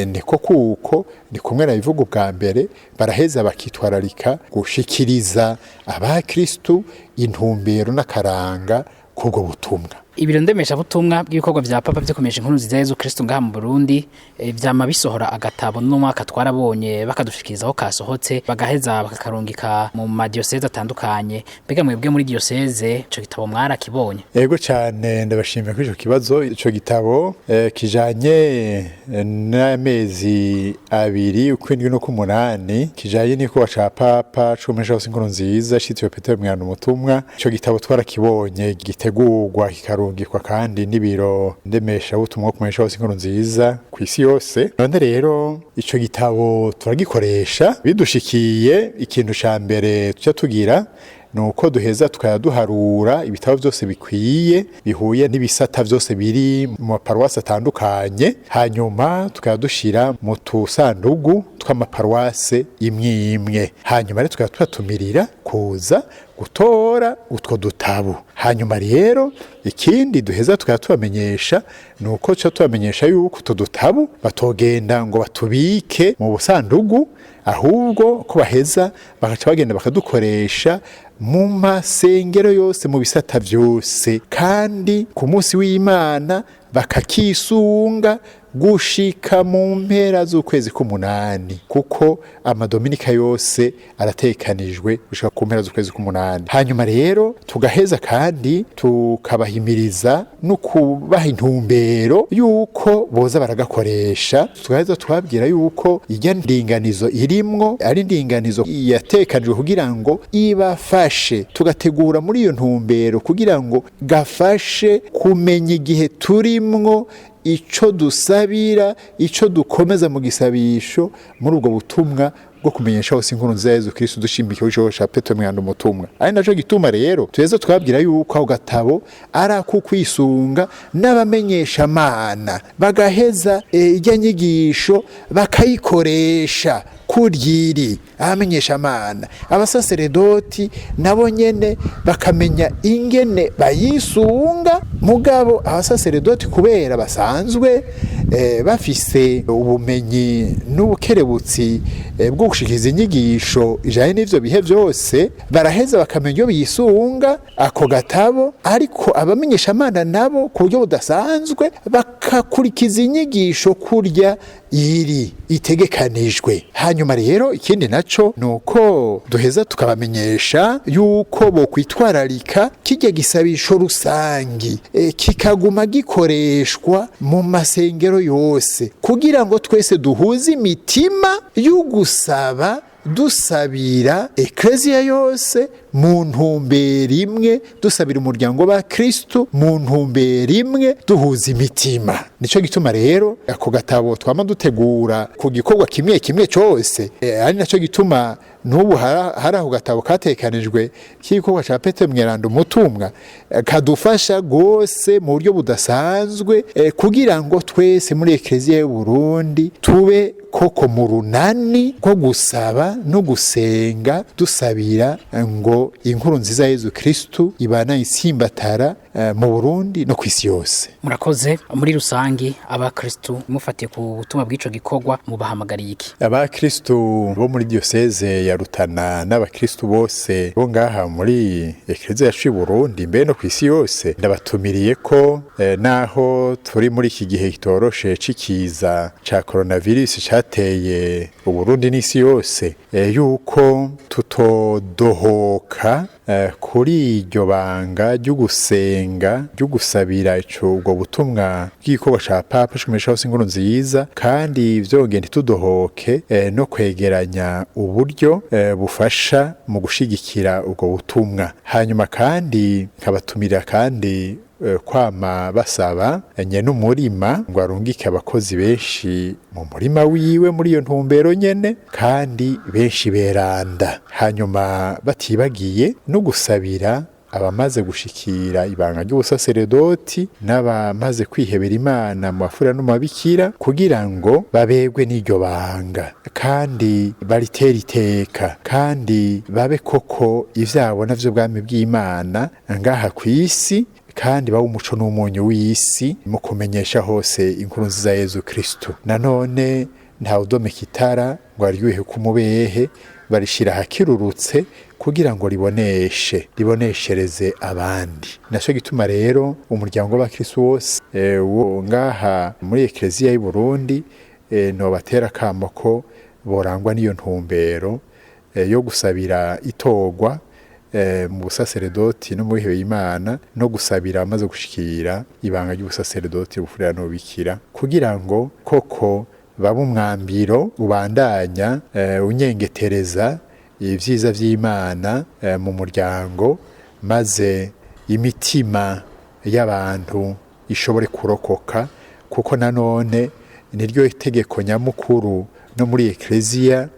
niko kuko ni kumwe na bivuga bwa mbere baraheza bakitwararika gushikiriza abakristo intumbero n'akaranga kubwo butumwa ibiro ndemesha butumwa bw'ibikorwa vya papa byo kumesha inkuru nziza Yezu Kristo ngaha mu Burundi vyama bisohora agatabo no mwaka twarabonye bakadushikirizaho kasohotse bagaheza bakakarungika mu madiocese atandukanye mbega mwebwe muri diocese ico gitabo mwarakibonye yego cyane ndabashimira kuri ico kibazo ico gitabo kijanye n'amezi abiri ukwindwi no kumunani kijanye niko ca papa cumesha hose inkuru nziza shitwe Petero Mweranda umutumwa ico gitabo twarakibonye gitegurwa kikarungikwa kandi n'ibiro ndemesha butumwa kumesha hose inkuru nziza kwisi yose none rero ico gitabo turagikoresha bidushikiye ikintu ca mbere tuca tugira nuko duheza tukayaduharura ibitabo byose bikwiye bihuye n'ibisata byose biri mu maparuwasi atandukanye hanyuma tukayadushira mu tusandugu tw'amaparuwase imwe imwe hanyuma rero tukatumirira kuza gutora utwo dutabo hanyuma rero ikindi duheza tukatubamenyesha nuko cyo tubamenyesha yuko utwo dutabo batogenda ngo batubike mu busandugu ahubwo ko baheza bagaca bagenda bakadukoresha mu masengero yose mu bisata byose kandi ku munsi w'Imana bakakisunga gushika mu mpera z'ukwezi k'umunani, kuko amadominika yose aratekanijwe gushika ku mpera z'ukwezi k'umunani. Hanyuma rero tugaheza kandi tukabahimiriza no kubaha intumbero yuko boza baragakoresha. Tugaheza twabwira yuko irya ndinganizo irimwo ari ndinganizo yatekanijwe kugira ngo ibafashe, tugategura muri iyo ntumbero kugira ngo gafashe kumenya igihe turimwo, ico dusabira, ico dukomeza mu gisabisho muri ubwo butumwa bwo kumenyesha hose inkuru nziza ya Yezu Kristo dushimbikiye cyo cha Petero mwanda umutumwa. Ari naco gituma rero tweza twabwira yuko aho gatabo ara kukwisunga n'abamenyesha mana bagaheza ijya nyigisho bakayikoresha kuryiri abamenyesha mana, abasaseredoti nabo nyene bakamenya ingene bayisunga. Mugabo abasaseredoti kubera basanzwe bafise ubumenyi n'ubukerebutsi bwo gushikiza inyigisho ijanye n'ivyo bihe byose, baraheza bakamenya ibyo bisunga ako gatabo. Ariko abamenyesha mana nabo ku buryo budasanzwe bakakurikiza inyigisho kurya iri itegekanijwe. Hanyuma rero ikindi naco nuko duheza tukabamenyesha yuko bo kwitwararika kijya gisabisho rusangi kikaguma gikoreshwa mu masengero yose, kugira ngo twese duhuze imitima y'ugusaba dusabira ekleziya yose mu ntumbero imwe, dusabira umuryango ba Kristo mu ntumbero imwe, duhuza imitima. Nico gituma rero ako gatabo twama dutegura ku gikorwa kimwe kimwe cyose, ari naco gituma n'ubu hari ako gatabo katekanijwe k'igikorwa ca Petero mweranda umutumwa, kadufasha gose mu buryo budasanzwe kugira ngo twese muri ekleziya y'u Burundi tube koko mu runani rwo gusaba no gusenga dusabira ngo inkuru nziza ya Yezu Kristo ibana isimbatara mu Burundi no kwisi yose. Murakoze. Muri rusangi abakristo mufatiye ku butumwa bw'ico gikorwa mubahamagariye iki? Abakristo bo muri diocese ya Rutana n'abakristo bose bo ngaha muri ekleziya y'u Burundi mbe no kwisi yose, ndabatumiriye ko naho turi muri iki gihe kitoroshe cikiza ca coronavirus cateye u Burundi n'isi yose, yuko tutodohoka kuri iryo banga ryo gusenga ryo gusabira ubwo butumwa bw'igikorwa ca Papa shumesha hose inkuru nziza, kandi vyogenda tudohoke no kwegeranya uburyo bufasha mu gushigikira ubwo butumwa. Hanyuma kandi nkabatumira kandi kwama basaba nyene umurima ngo arungike abakozi benshi mu murima wiwe muri iyo ntumbero nyene, kandi benshi beranda. Hanyuma batibagiye no gusabira abamaze gushikira ibanga ry'ubusaseredoti n'abamaze kwihebera Imana mu bafura no mabikira, kugira ngo babegwe n'iryo banga kandi baritera iteka, kandi babe koko ivyabo navyo bwami bw'Imana ngaha kw'isi, kandi bawo umuco n'umunyu w'isi mu kumenyesha hose inkuru nziza ya Yezu Kristo. Nanone nta udomeka itara ngo aryuhe kumubehe, barishira hakirurutse kugira ngo riboneshereze abandi. Naco gituma rero umuryango wa Kristo wose wo ngaha muri ekleziya y'u Burundi no batera kamoko borangwa n'iyo ntumbero yo gusabira itogwa mu busaseredoti no mu bihe y'Imana, no gusabira amaze gushikira ibanga ry'ubusaseredoti bufurira no bikira, kugira ngo koko baba umwambiro ubandanya unyengetereza ibyiza vy'Imana mu muryango, maze imitima y'abantu ishobore kurokoka. Kuko nanone niryo itegeko nyamukuru no muri ekleziya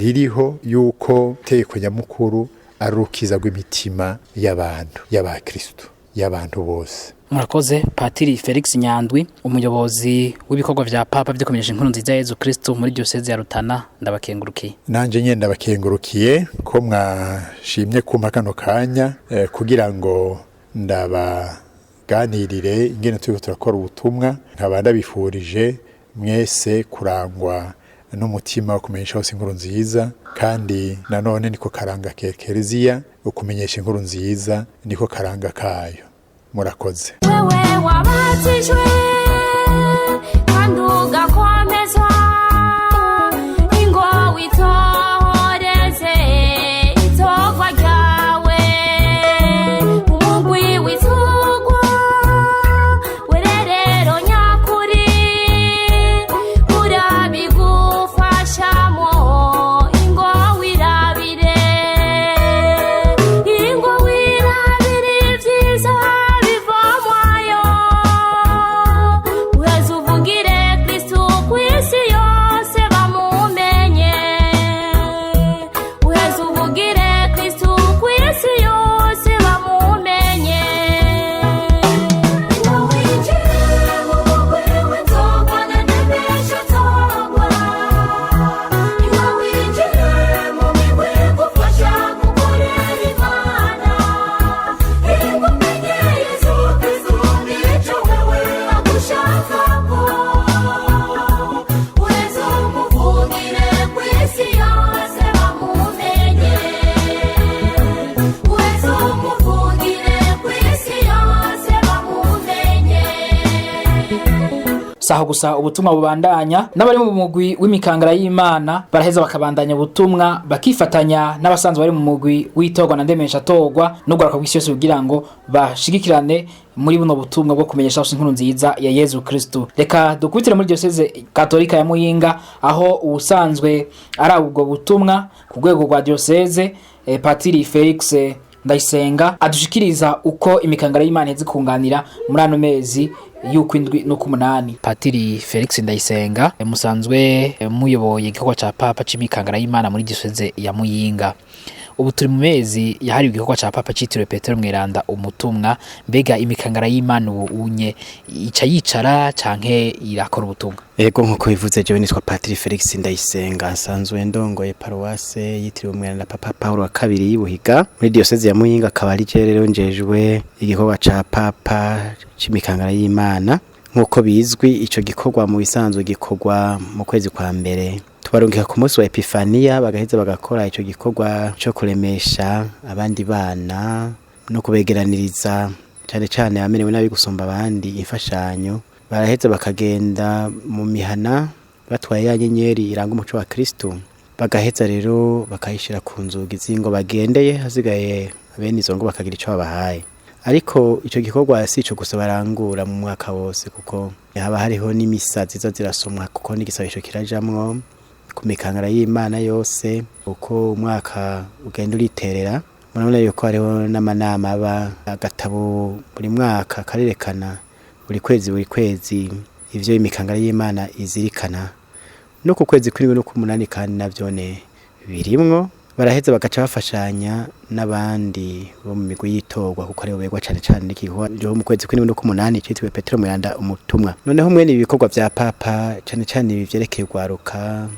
ririho, yuko itegeko nyamukuru arukiza gw'imitima y'abantu y'abakristo y'abantu bose. Murakoze. Patiri Felix Nyandwi, umuyobozi w'ibikorwa vya Papa byo kumenyesha inkuru nziza ya Yezu Kristo muri diocese ya Rutana, ndabakengurukiye. Nanje nyene ndabakengurukiye ko mwashimye kumpa kano kanya kugira ngo ndabaganirire ingene turiko turakora ubutumwa. Nkaba ndabifurije mwese kurangwa n'umutima wo kumenyesha hose inkuru nziza, kandi nanone niko karanga k'ekleziya, ukumenyesha inkuru nziza niko karanga kayo. Murakoze. Wewe wabatijwe kandi saho gusa ubutumwa bubandanya n'abari mu mugwi w'imikangara y'Imana baraheza bakabandanya ubutumwa bakifatanya n'abasanzwe bari mu mugwi w'itorwa na ndemesha torwa no gwaruka bw'isiyose kugira ngo bashigikirane muri buno butumwa bwo kumenyesha inkuru nziza ya Yezu Kristo. Reka dukubitire muri diocese Katolika ya Muyinga aho ubusanzwe ari ubwo butumwa ku rwego rwa diocese Patiri Felix Ndayisenga adushikiriza uko imikangara y'Imana izikunganira muri ano mezi y'ukwindwi no kumunani. Patiri Felix Ndayisenga musanzwe muyoboye igikorwa ca Papa c'imikangara y'Imana muri diocese ya Muyinga. Ubu turi mu mezi yahariwe igikorwa ca Papa citiriwe Petero Mweranda umutumwa, mbega imikangara y'Imana unye ica yicara canke irakora ubutumwa? Ego nkuko bivuze jewe nitwa Patiri Felix Ndayisenga nsanzwe ndongoye paruwase yitiriwe Mweranda Papa Paulo wa kabiri y'Ibuhiga muri diocese ya Muyinga, akaba ari je rero njejwe igikorwa ca Papa c'imikangara y'Imana. Nkuko bizwi ico gikorwa mu bisanzwe gikorwa mu kwezi kwa mbere, tubarungika ku munsi wa Epifania bagaheza bagakora ico gikorwa cyo kuremesha abandi bana no kubegeraniriza cyane cyane amerewe nabi gusumba abandi imfashanyo. Baraheza bakagenda mu mihana batwaye ya nyenyeri iranga umuco wa Kristo, bagaheza rero bakayishira ku nzugi zingo bagendeye, hasigaye bene izo ngo bakagira ico babahaye. Ariko ico gikorwa si ico gusa barangura mu mwaka wose, kuko haba hariho n'imisa ziza zirasomwa, kuko n'igisabisho kirajamwo ku mikangara y'Imana yose uko umwaka ugenda uriterera. Murabona yuko hariho n'amanama aba agatabo buri mwaka karerekana buri kwezi ivyo imikangara y'Imana izirikana, no ku kwezi kw'indwi no kumunani kandi navyone birimwo. Baraheza bagaca bafashanya n'abandi bo mu migwi yitorwa, kuko aribo begwa cyane cyane n'igikorwa cyo mu kwezi kw'indwi no kumunani citiriwe Petero Mweranda umutumwa. Noneho mwene ibikorwa vya Papa cyane cyane bivyerekeye gwaruka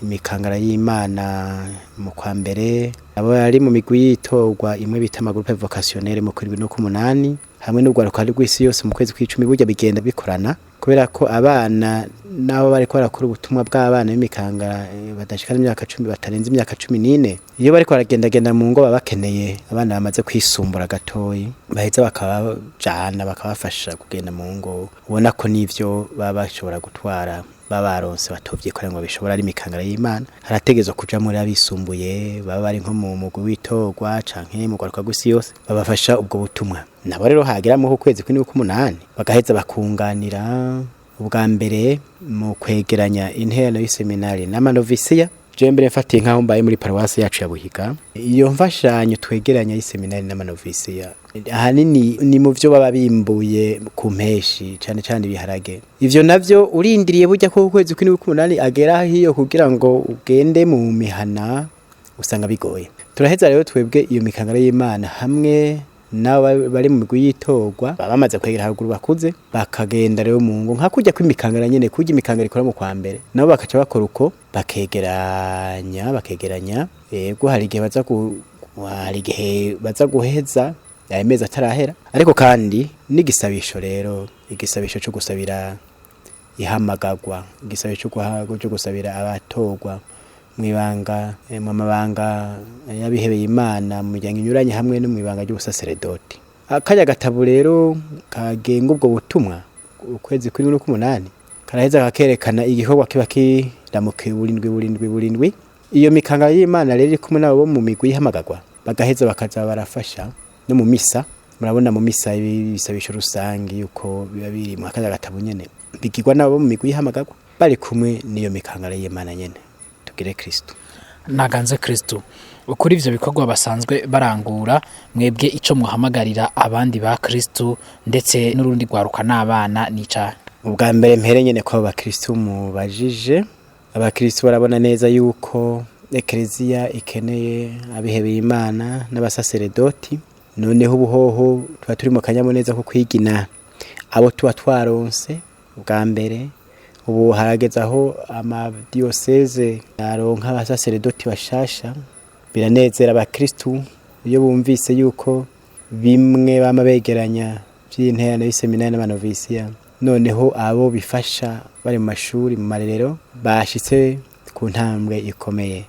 imikangara y'Imana mu kwa mbere, abo ari mu migwi yitorwa imwe bita amagroupe vocationnel mu kw'indwi no kumunani, hamwe n'ugwaruka rw'isi yose mu kwezi kw'icumi burya bigenda bikorana, kubera ko abana nabo bariko barakora ubutumwa bw'abana b'imikangara badashikana imyaka 10 batarenze imyaka 14, iyo bariko baragendagenda mu ngo baba bakeneye abana bamaze kwisumbura gatoyi, baheza bakabajana bakabafasha kugenda mu ngo, ubona ko nivyo baba bashobora gutwara babaronse batovyikorera ngo bishobora ari imikangara y'Imana. Harategezwa kuja muri abisumbuye baba bari nko mu mugwi witorwa canke mu gwaruka gw'isi yose, babafasha ubwo butumwa. Nabo rero hagiramo ku kwezi kw'indwi kumunani bagaheza bakunganira ubwa mbere mu kwegeranya interano y'seminari n'amanovisiya. Je mbere mfatiye nkaho mbaye muri paruwasi yacu ya Buhiga, iyo mfashanyo twegeranya y'seminari n'amanovisiya ahanini ni mu vyo baba bimbuye ku mpeshi cyane cyane ibiharage. Ivyo navyo urindiriye burya ko kwezi kw'indwi kumunani agera hiyo kugira ngo ugende mu mihana usanga bigoye. Turaheza rero twebwe iyo mikangara y'Imana hamwe nawe bari mu migwi yitorwa bamaze kwegera haruguru bakuze bakagenda rero mu ngo nka kujya kw'imikangara nyene, kujya imikangara ikora mu kwa mbere, nabo bakaca bakora uko bakegeranya. Yego hari igihe baza guheza amezi atarahera, ariko kandi n'igisabisho rero, igisabisho cyo gusabira ihamagagwa, igisabisho cyo gusabira abatorwa mwibanga mu mabanga yabihebeye Imana mu miryango inyuranye hamwe no mwibanga ry'ubusaseredoti. Akanya gatabo rero kagenga ubwo butumwa ukwezi kw'indwi no kumunani karaheza kakerekana igikorwa kiba kiramuke burindwi. Iyo mikangara y'Imana rero iri kumwe nabo mu migwi yihamagagwa bagaheza bakaza barafasha no mu misa. Murabona mu misa ibisabisho rusangi yuko biba biri mu akanya gatabo nyene bigirwa nabo mu migwi yihamagagwa bari kumwe n'iyo mikangara y'Imana nyene. Tugire Kristo naganze Kristo. Ukuri ivyo bikorwa basanzwe barangura, mwebwe ico muhamagarira abandi ba Kristo ndetse n'urundi gwaruka n'abana nica? Ubwa mbere mpere nyene ko ba Kristo mubajije, aba Kristo barabona neza yuko Eklezia ikeneye abihebeye Imana n'abasaseredoti. Noneho ubuhoho tuba turi mu kanyamuneza ko kwigina abo tuba twaronse ubwa mbere. Ubu haragezaho amadiocese aronka abasaseredoti bashasha. Biranezera abakristu iyo bumvise yuko bimwe bama begeranya by'interano y'seminari n'amanovisiya, noneho abo bifasha bari mu mashuri mu marerero bashitse ku ntambwe ikomeye.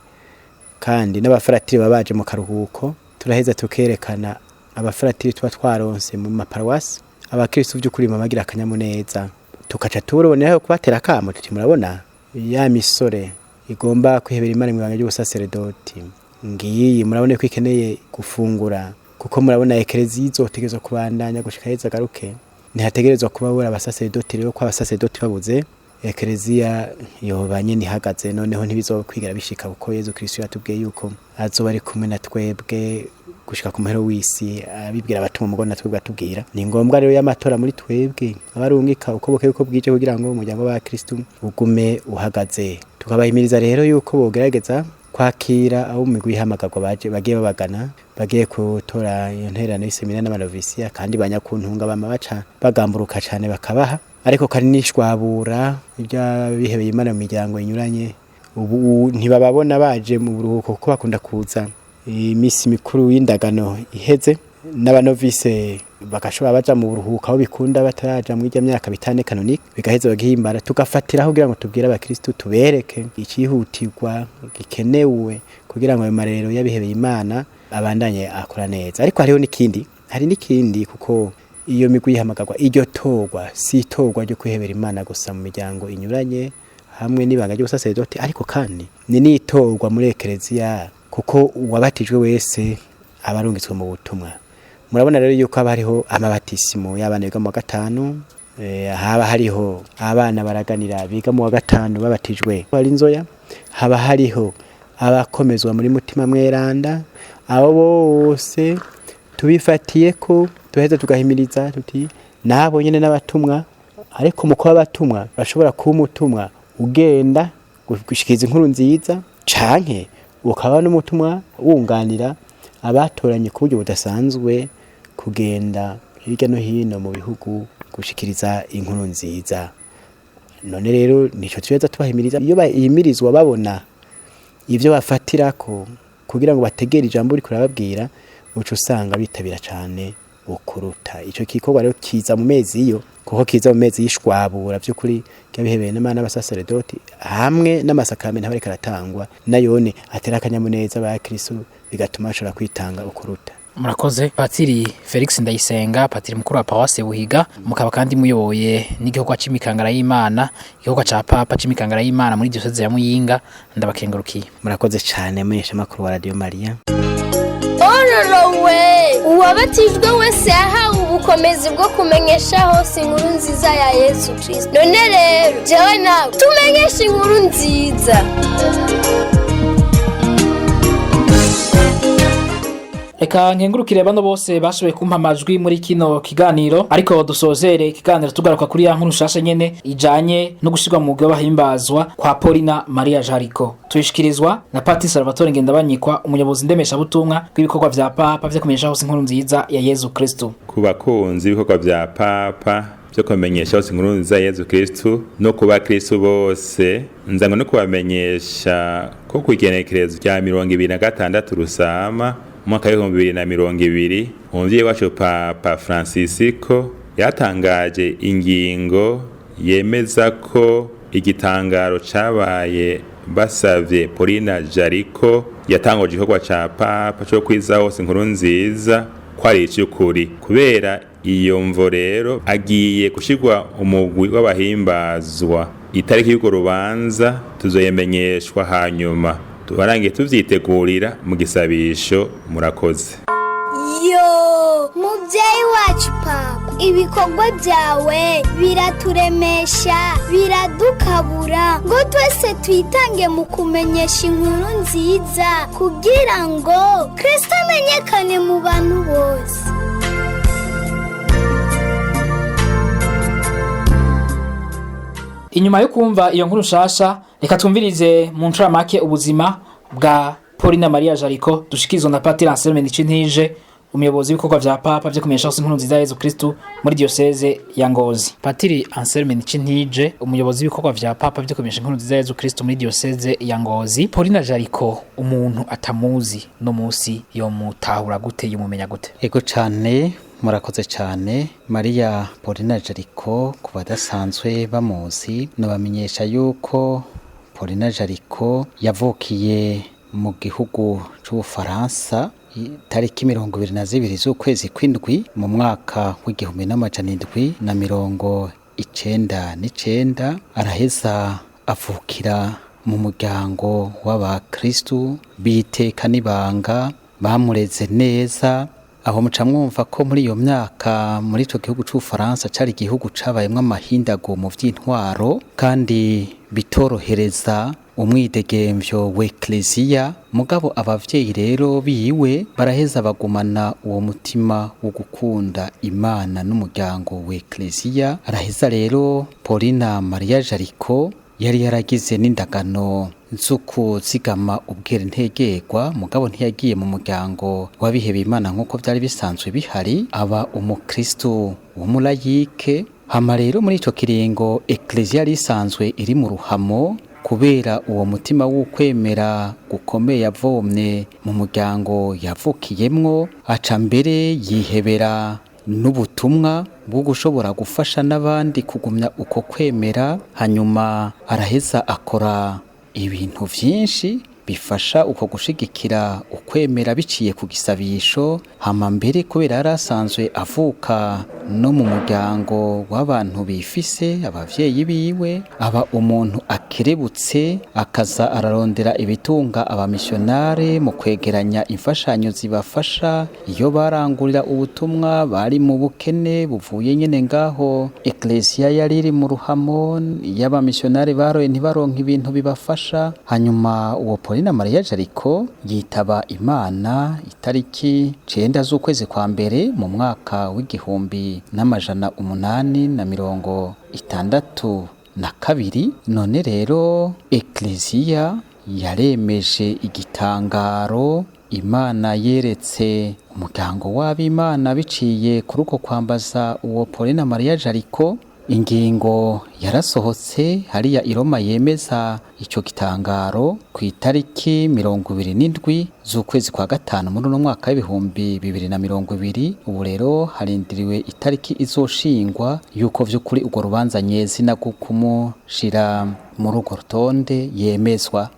Kandi n'abafaratiri babaje mu karuhuko turaheza tukerekana abafaratiri tuba twaronse mu maparuwasi. Abakristu by'ukuri mamagira akanyamuneza tukaca tuboneraho kubatera akamo tuti murabona ya misore igomba kwihebera Imana mu banga ry'ubusaseredoti ngiyi murabone ko ikeneye gufungura kuko murabona ekereziya izotegerezwa kubandanya gushika heza garuke ntihategerezwa kuba bura abasaseredoti rero ko abasaseredoti babuze ekereziya yobanye nihagaze noneho ntibizokwigira bishika kuko Yezu Kristo yatubwiye yuko azoba ari kumwe na twebwe gushika ku muhero w'isi abibwira abatuma umugo na twebwe atubwira ni ngombwa rero y'amatora muri twebwe abarungika uko boke uko bwije kugira ngo umuryango wa Kristo ugume uhagaze tukabahimiriza rero yuko bogerageza kwakira abo mu migwi hamagagwa bagiye babagana bagiye gutora iyo nterano y'Iseminari n'Amanovisiya kandi banyakuntunga bama baca bagamburuka cyane bakabaha ariko kandi nishwabura ibya bihebeye Imana mu miryango inyuranye ubu ntibababona baje mu buruhuko kuko bakunda kuza imisi mikuru y'indagano iheze n'abanovise bakashobora baja mu buruhuko aho bikunda bataraja mu myaka bitane kanonike bigaheza bagihimbara tugafatiraho kugira ngo tubwire abakristo tubereke ikihutirwa gikenewe kugira ngo ayo marero y'abihebeye Imana abandanye akora neza ariko hariho n'ikindi kuko iyo migwi yihamagagwa iryo torwa si torwa ryo kwihebera Imana gusa mu miryango inyuranye hamwe n'ibanga ry'ubusaseredoti ariko kandi ni nitorwa muri ekereziya kuko uwabatijwe wese abarungitswe mu butumwa murabona rero yuko haba hariho amabatisimu y'abana biga mu wa gatanu haba hariho abana baraganira biga mu wa gatanu babatijwe ari nzoya haba hariho abakomezwa muri mutima mweranda abo bose tubifatiye ko tuheza tugahimiriza tuti nabo nyene n'abatumwa ariko mu kuba abatumwa bashobora kuba umutumwa ugenda gushikiriza inkuru nziza canke ukaba n'umutumwa wunganira abatoranye ku buryo budasanzwe kugenda hirya no hino mu bihugu gushikiriza inkuru nziza none rero nico tweza tubahimiriza iyo bayimirizwa babona ivyo bafatirako kugira ngo bategere ijambo riko rababwira uco usanga bitabira cyane ukuruta ico kikorwa rero kiza mu mezi iyo kuko kiza mu mezi yishwabura by'ukuri cyabihebeye n'Imana n'abasaseredoti hamwe n'amasakramentu abareka aratangwa nayone atera akanyamuneza ba Kristo bigatuma ashobora kwitanga ukuruta. Murakoze Patiri Felix Ndayisenga Patiri mukuru wa Paroisse Buhiga mukaba kandi muyoboye n'igikorwa c'imikangara y'Imana igikorwa ca Papa c'imikangara y'Imana muri diocese ya Muyinga ndabakengurukiye. Murakoze cyane munyesha makuru wa Radio Maria. Ororowe uwabatijwe wese yahawe ubukomezi bwo kumenyesha hose inkuru nziza ya Yesu Kristo none rero jewe nawe tumenyesha inkuru nziza. Eka nkengurukire bano bose bashoboye kumpa amajwi muri kino kiganiro ariko dusozere ikiganiro tugaruka kuri ya nkuru nshasha nyene ijanye no gushirwa mu mugabo bahimbazwa kwa Paulina Maria Jariko tuyishikirizwa na Patiri Salvatore Ngendabanyikwa umuyobozi ndemesha butumwa bw'ibikorwa vya Papa vyo kumenyesha hose inkuru nziza ya Yesu Kristo. Kubakunzi ibikorwa vya Papa byo kumenyesha hose inkuru nziza ya Yesu Kristo no kuba Kristo bose nzango no kubamenyesha ko kwigenekerezo rya 2026 Rusama mwaka wa 2020 umuvyeyi wacu Papa Francisco yatangaje ingingo yemeza ko igitangaro cabaye basavye Paulina Jariko yatangoje igikorwa ca Papa cyo kwiza hose inkuru nziza kwari cyukuri kubera iyo mvo rero agiye gushirwa umugwi w'abahimbazwa itariki y'uko rubanza tuzoyemenyeshwa hanyuma tubarangiye tuvyitegurira mu gisabisho murakoze. Yo muvyeyi wacu Papa ibikorwa byawe biraturemesha biradukabura ngo twese twitange mu kumenyesha inkuru nziza kugira ngo Kristo amenyekane mu bantu bose. Inyuma yo kumva iyo nkuru nshasha reka twumvirize mu ncamake ubuzima bwa Paulina Maria Jariko dushikirizwa na Patiri Anselme Nicintije umuyobozi w'ibikorwa vya Papa vyo kumenyesha hose inkuru nziza ya Yesu Kristo muri diocese ya Ngozi. Patiri Anselme Nicintije umuyobozi w'ibikorwa vya Papa vyo kumenyesha inkuru nziza ya Yesu Kristo muri diocese ya Ngozi. Paulina Jariko umuntu atamuzi no musi yo mutahura gute yumumenya gute? Ego cyane murakoze cyane Maria Paulina Jariko kubadasanzwe bamuzi no bamenyesha yuko Paulina Jariko yavukiye mu gihugu c'Ubufaransa tariki 22 z'ukwezi kw'indwi mu mwaka w'igihumbi n'amajana 730 1999 araheza avukira mu muryango w'abakristu biteka n'ibanga bamureze neza. Aho muca mwumva ko muri iyo myaka muri ico gihugu c'Ubufaransa cari igihugu cabayemwo amahindago mu vy'intwaro kandi bitorohereza umwidegemvyo w'ekleziya. Mugabo abavyeyi rero biwe baraheza bagumana uwo mutima wo gukunda Imana n'umuryango w'ekleziya. Araheza rero Paulina Maria Jariko yari yaragize n'indagano nzuko zigama ubwere ntegerwa, mugabo ntiyagiye mu muryango w'abihebeye Imana nk'uko byari bisanzwe bihari, aba umukristo w'umulayike. Hama rero muri ico kiringo ekleziya yari isanzwe iri mu ruhamo kubera uwo mutima w'ukwemera gukomeye yavomye mu muryango yavukiyemwo, aca mbere yihebera n'ubutumwa bwo gushobora gufasha n'abandi kugumya uko kwemera. Hanyuma araheza akora ibintu vyinshi bifasha uko gushigikira ukwemera biciye ku gisabisho. Hama mbere kubera yari asanzwe avuka no mu muryango w'abantu bifise, abavyeyi biwe, aba umuntu akerebutse, akaza ararondera ibitunga abamisiyonare mu kwegeranya imfashanyo zibafasha iyo barangurira ubutumwa bari mu bukene buvuye nyene ngaho ekleziya yari iri mu ruhamo y'abamisiyonare baroye ntibaronka ibintu bibafasha. Hanyuma uwo Paulina Maria Jariko yitaba Imana itariki 9 z'ukwezi kwa mbere mu mwaka w'1862. None rero ekleziya yaremeje igitangaro Imana yeretse umuryango w'ab'Imana biciye kuri uko kwambaza uwo Paulina Maria Jariko. Ingingo yarasohotse hariya i Roma yemeza ico gitangaro ku itariki 27 z'ukwezi kwa gatanu muri uno mwaka w'2020. Ubu rero harindiriwe itariki izoshingwa yuko vy'ukuri urwo rubanza nyezina rwo kumushira muri urwo rutonde yemezwa.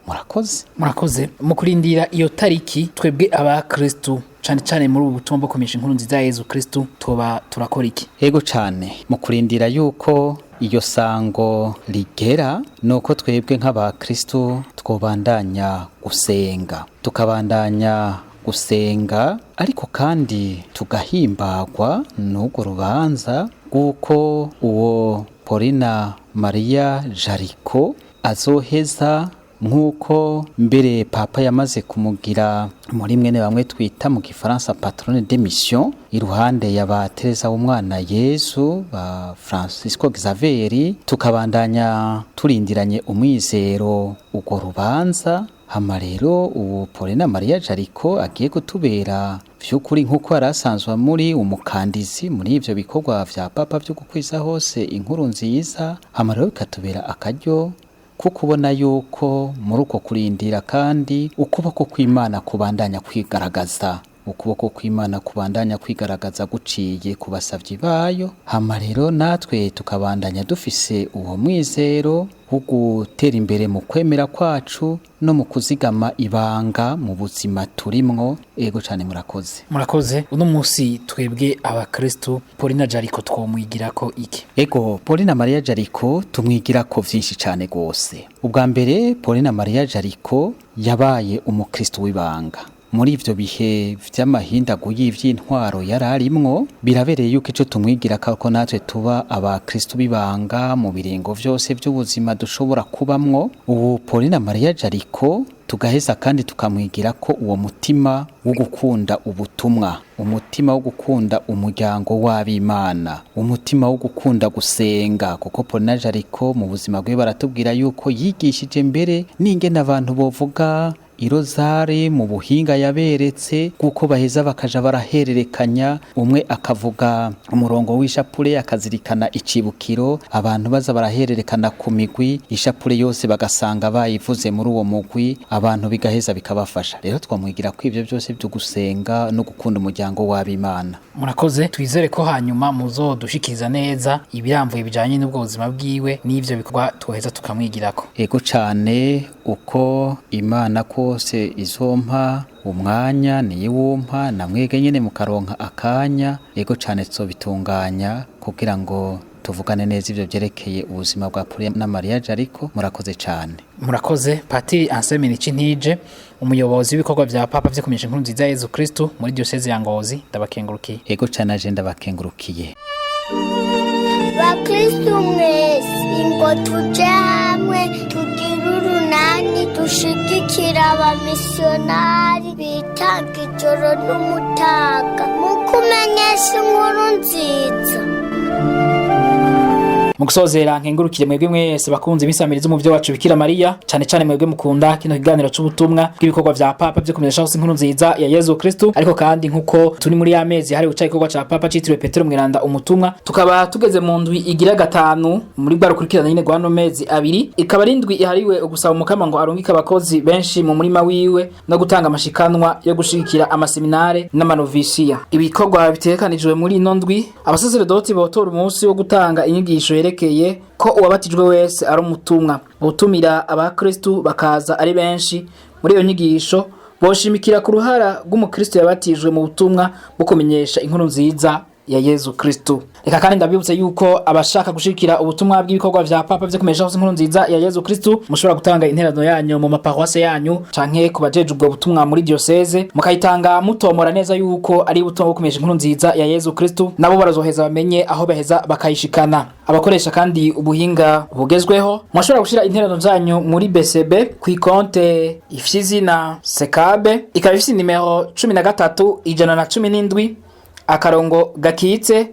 Murakoze mu kurindira iyo tariki, twebwe abakristu cane cane muri ubu butumwa bwo kumenyesha inkuru nziza ya Yezu Kristu tuba turakora iki? Ego cane mu kurindira yuko iyo sango rigera, nuko twebwe nk'abakristu twobandanya gusenga, tukabandanya gusenga, ariko kandi tugahimbagwa n'urwo rubanza rw'uko uwo Paulina Maria Jariko azoheza nk'uko mbere papa yamaze kumugira muri mwene bamwe twita mu gifaransa patronne de mission, iruhande yaba Teresa w'umwana Yesu ba Francisco Xavier. Tukabandanya turindiranye umwizero urwo rubanza. Hama rero uwo Paulina Maria Jariko agiye kutubera vy'ukuri nk'uko yarasanzwe muri umukandizi muri ivyo bikorwa vya papa vyo gukwiza hose inkuru nziza. Hama rero bikatubera akaryo kuko ubona yuko muri uko kurindira kandi ukuboko kw'Imana kubandanya kwigaragaza, ukuboko kw'Imana kubandanya kwigaragaza guciye ku basavyi bayo. Hama rero natwe tukabandanya dufise uwo mwizero wo gutera imbere mu kwemera kwacu no mu kuzigama ibanga mu buzima turimwo. Ego cane murakoze. Uno musi twebwe abakristu Paulina Jariko twomwigirako iki? Ego Paulina Maria Jariko tumwigirako vyinshi cane gose. Ubwa mbere Paulina Maria Jariko yabaye umukristu w'ibanga. Muri ivyo bihe vy'amahindago y'ivy'intwaro yararimwo, birabereye yuko ico tumwigira kako natwe tuba abakristu bibanga mu biringo vyose vy'ubuzima dushobora kubamwo. Ubu Paulina Maria Jariko tugaheza kandi tukamwigira ko uwo mutima wo gukunda ubutumwa, umutima wo gukunda umuryango w'ab'Imana, umutima wo gukunda gusenga, kuko Paulina Jariko mu buzima bwe baratubwira yuko yigishije mbere n'ingene abantu bovuga irozari mu buhinga yaberetse, kuko baheza bakaja barahererekanya, umwe akavuga umurongo w'ishapure akazirikana icibukiro, abantu baza barahererekana ku migwi, ishapure yose bagasanga bayivuze muri uwo mugwi, abantu bigaheza bikabafasha. Rero twamwigira ko ivyo byose byo gusenga no gukunda umuryango w'ab'Imana. Murakoze, twizere ko hanyuma muzodushikiriza neza ibiramvuye bijanye n'ubwo buzima bwiwe n'ivyo bikorwa twoheza tukamwigirako. Ego cane uko Imana kose izompa umwanya niyiwumpa namwege nyene mukaronka akanya. Ego cane tuzobitunganya kugira ngo tuvugane neza ivyo vyerekeye ubuzima bwa Paul na Maria Jariko. Murakoze cyane. Murakoze Patiri Anselme Nicintije, umuyobozi w'ibikorwa vya Papa vyo kumenyesha inkuru nziza ya Yezu Kristo muri diocese ya Ngozi. Ndabakengurukiye. Yego cyane aje ndabakengurukiye. Bakristo mwese ingo tuje hamwe tugira urunani dushigikira abamisiyonari bitanga ijoro n'umutaga mu kumenyesha inkuru nziza. Mu gusozera nkengurukire mwebwe mwese bakunze imisamirizo mu byo wacu Bikira Maria, cyane cyane mwebwe mukunda kino kiganiro c'ubutumwa bw'ibikorwa vya Papa byo kumenyesha hose inkuru nziza ya Yezu Kristo. Ariko kandi nkuko turi muri amezi hari uca igikorwa ca Papa citiriwe Petero Mweranda umutumwa, tukaba tugeze mu ndwi igira 5 muri bwa rukurikirana nyine gwano mezi abiri, ikaba ari indwi ihariwe ugusaba umukama ngo arungike abakozi benshi mu murima wiwe no gutanga amashikanwa yo gushigikira amaseminare n'amanovisiya. Ibikorwa bitekanijwe muri ino ndwi, abasaserdoti botora umunsi wo gutanga inyigisho yerekeye ko uwabatijwe wese ari umutumwa. Utumira abakristo bakaza ari benshi muri iyo nyigisho, boshimikira ku ruhara rw'umukristo yabatijwe mu butumwa bwo kumenyesha inkuru nziza ya Yezu Kristo. Reka kandi ndabibutse yuko abashaka gushikira ubutumwa bw'ibikorwa vya Papa vyo kumenyesha hose inkuru nziza ya Yezu Kristo mushobora gutanga interano yanyu mu maparoisse yanyu canke kubajeje ubwo butumwa muri diocese, mukayitanga mutomora neza yuko ari ubutumwa bwo kumenyesha inkuru nziza ya Yezu Kristo, nabo barazoheza bamenye aho baheza bakayishikana. Abakoresha kandi ubuhinga bugezweho mushobora gushira interano zanyu muri BCB ku konte ifyizi na Sekabe, ikaba ifite nimero 13 117 akarongo gakitse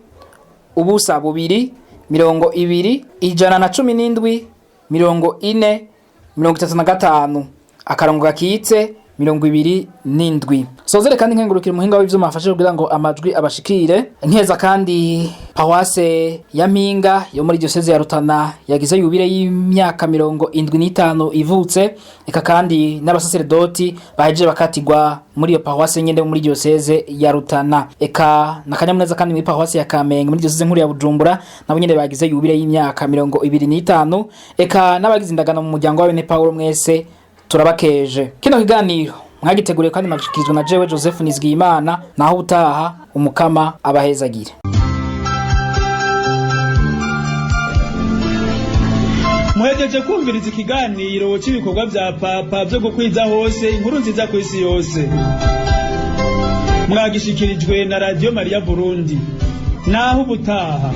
ubusa bubiri 20 117 40 akarongo gakitse 27. Sozere kandi nkengurukira muhinga w'ivyuma afashe kugira ngo amajwi abashikire. Nkeza kandi Pawase ya Mpinga yo muri diocese ya Rutana yagize yubire y'imyaka 75 ivutse, eka kandi n'abasaserdoti baje bakatigwa muri iyo Pawase nyende muri diocese ya Rutana. Eka nakanyamuneza kandi muri Pawase ya Kamenge muri diocese nkuru ya Bujumbura nabo nyende bagize yubire y'imyaka 25. Eka n'abagizindagana mu muryango wa Bene Paulo mwese turabakeje. Kino kiganiro mwagiteguriye kandi magishikirizwa na jewe Joseph Nizigiyimana, naho utaha umukama abahezagire. Muhejeje kumviriza ikiganiro cy'ibikorwa vya Papa byo gukwiza hose inkuru nziza ku isi yose. Mwagishikirijwe na Radio Maria Burundi. Naho ubutaha.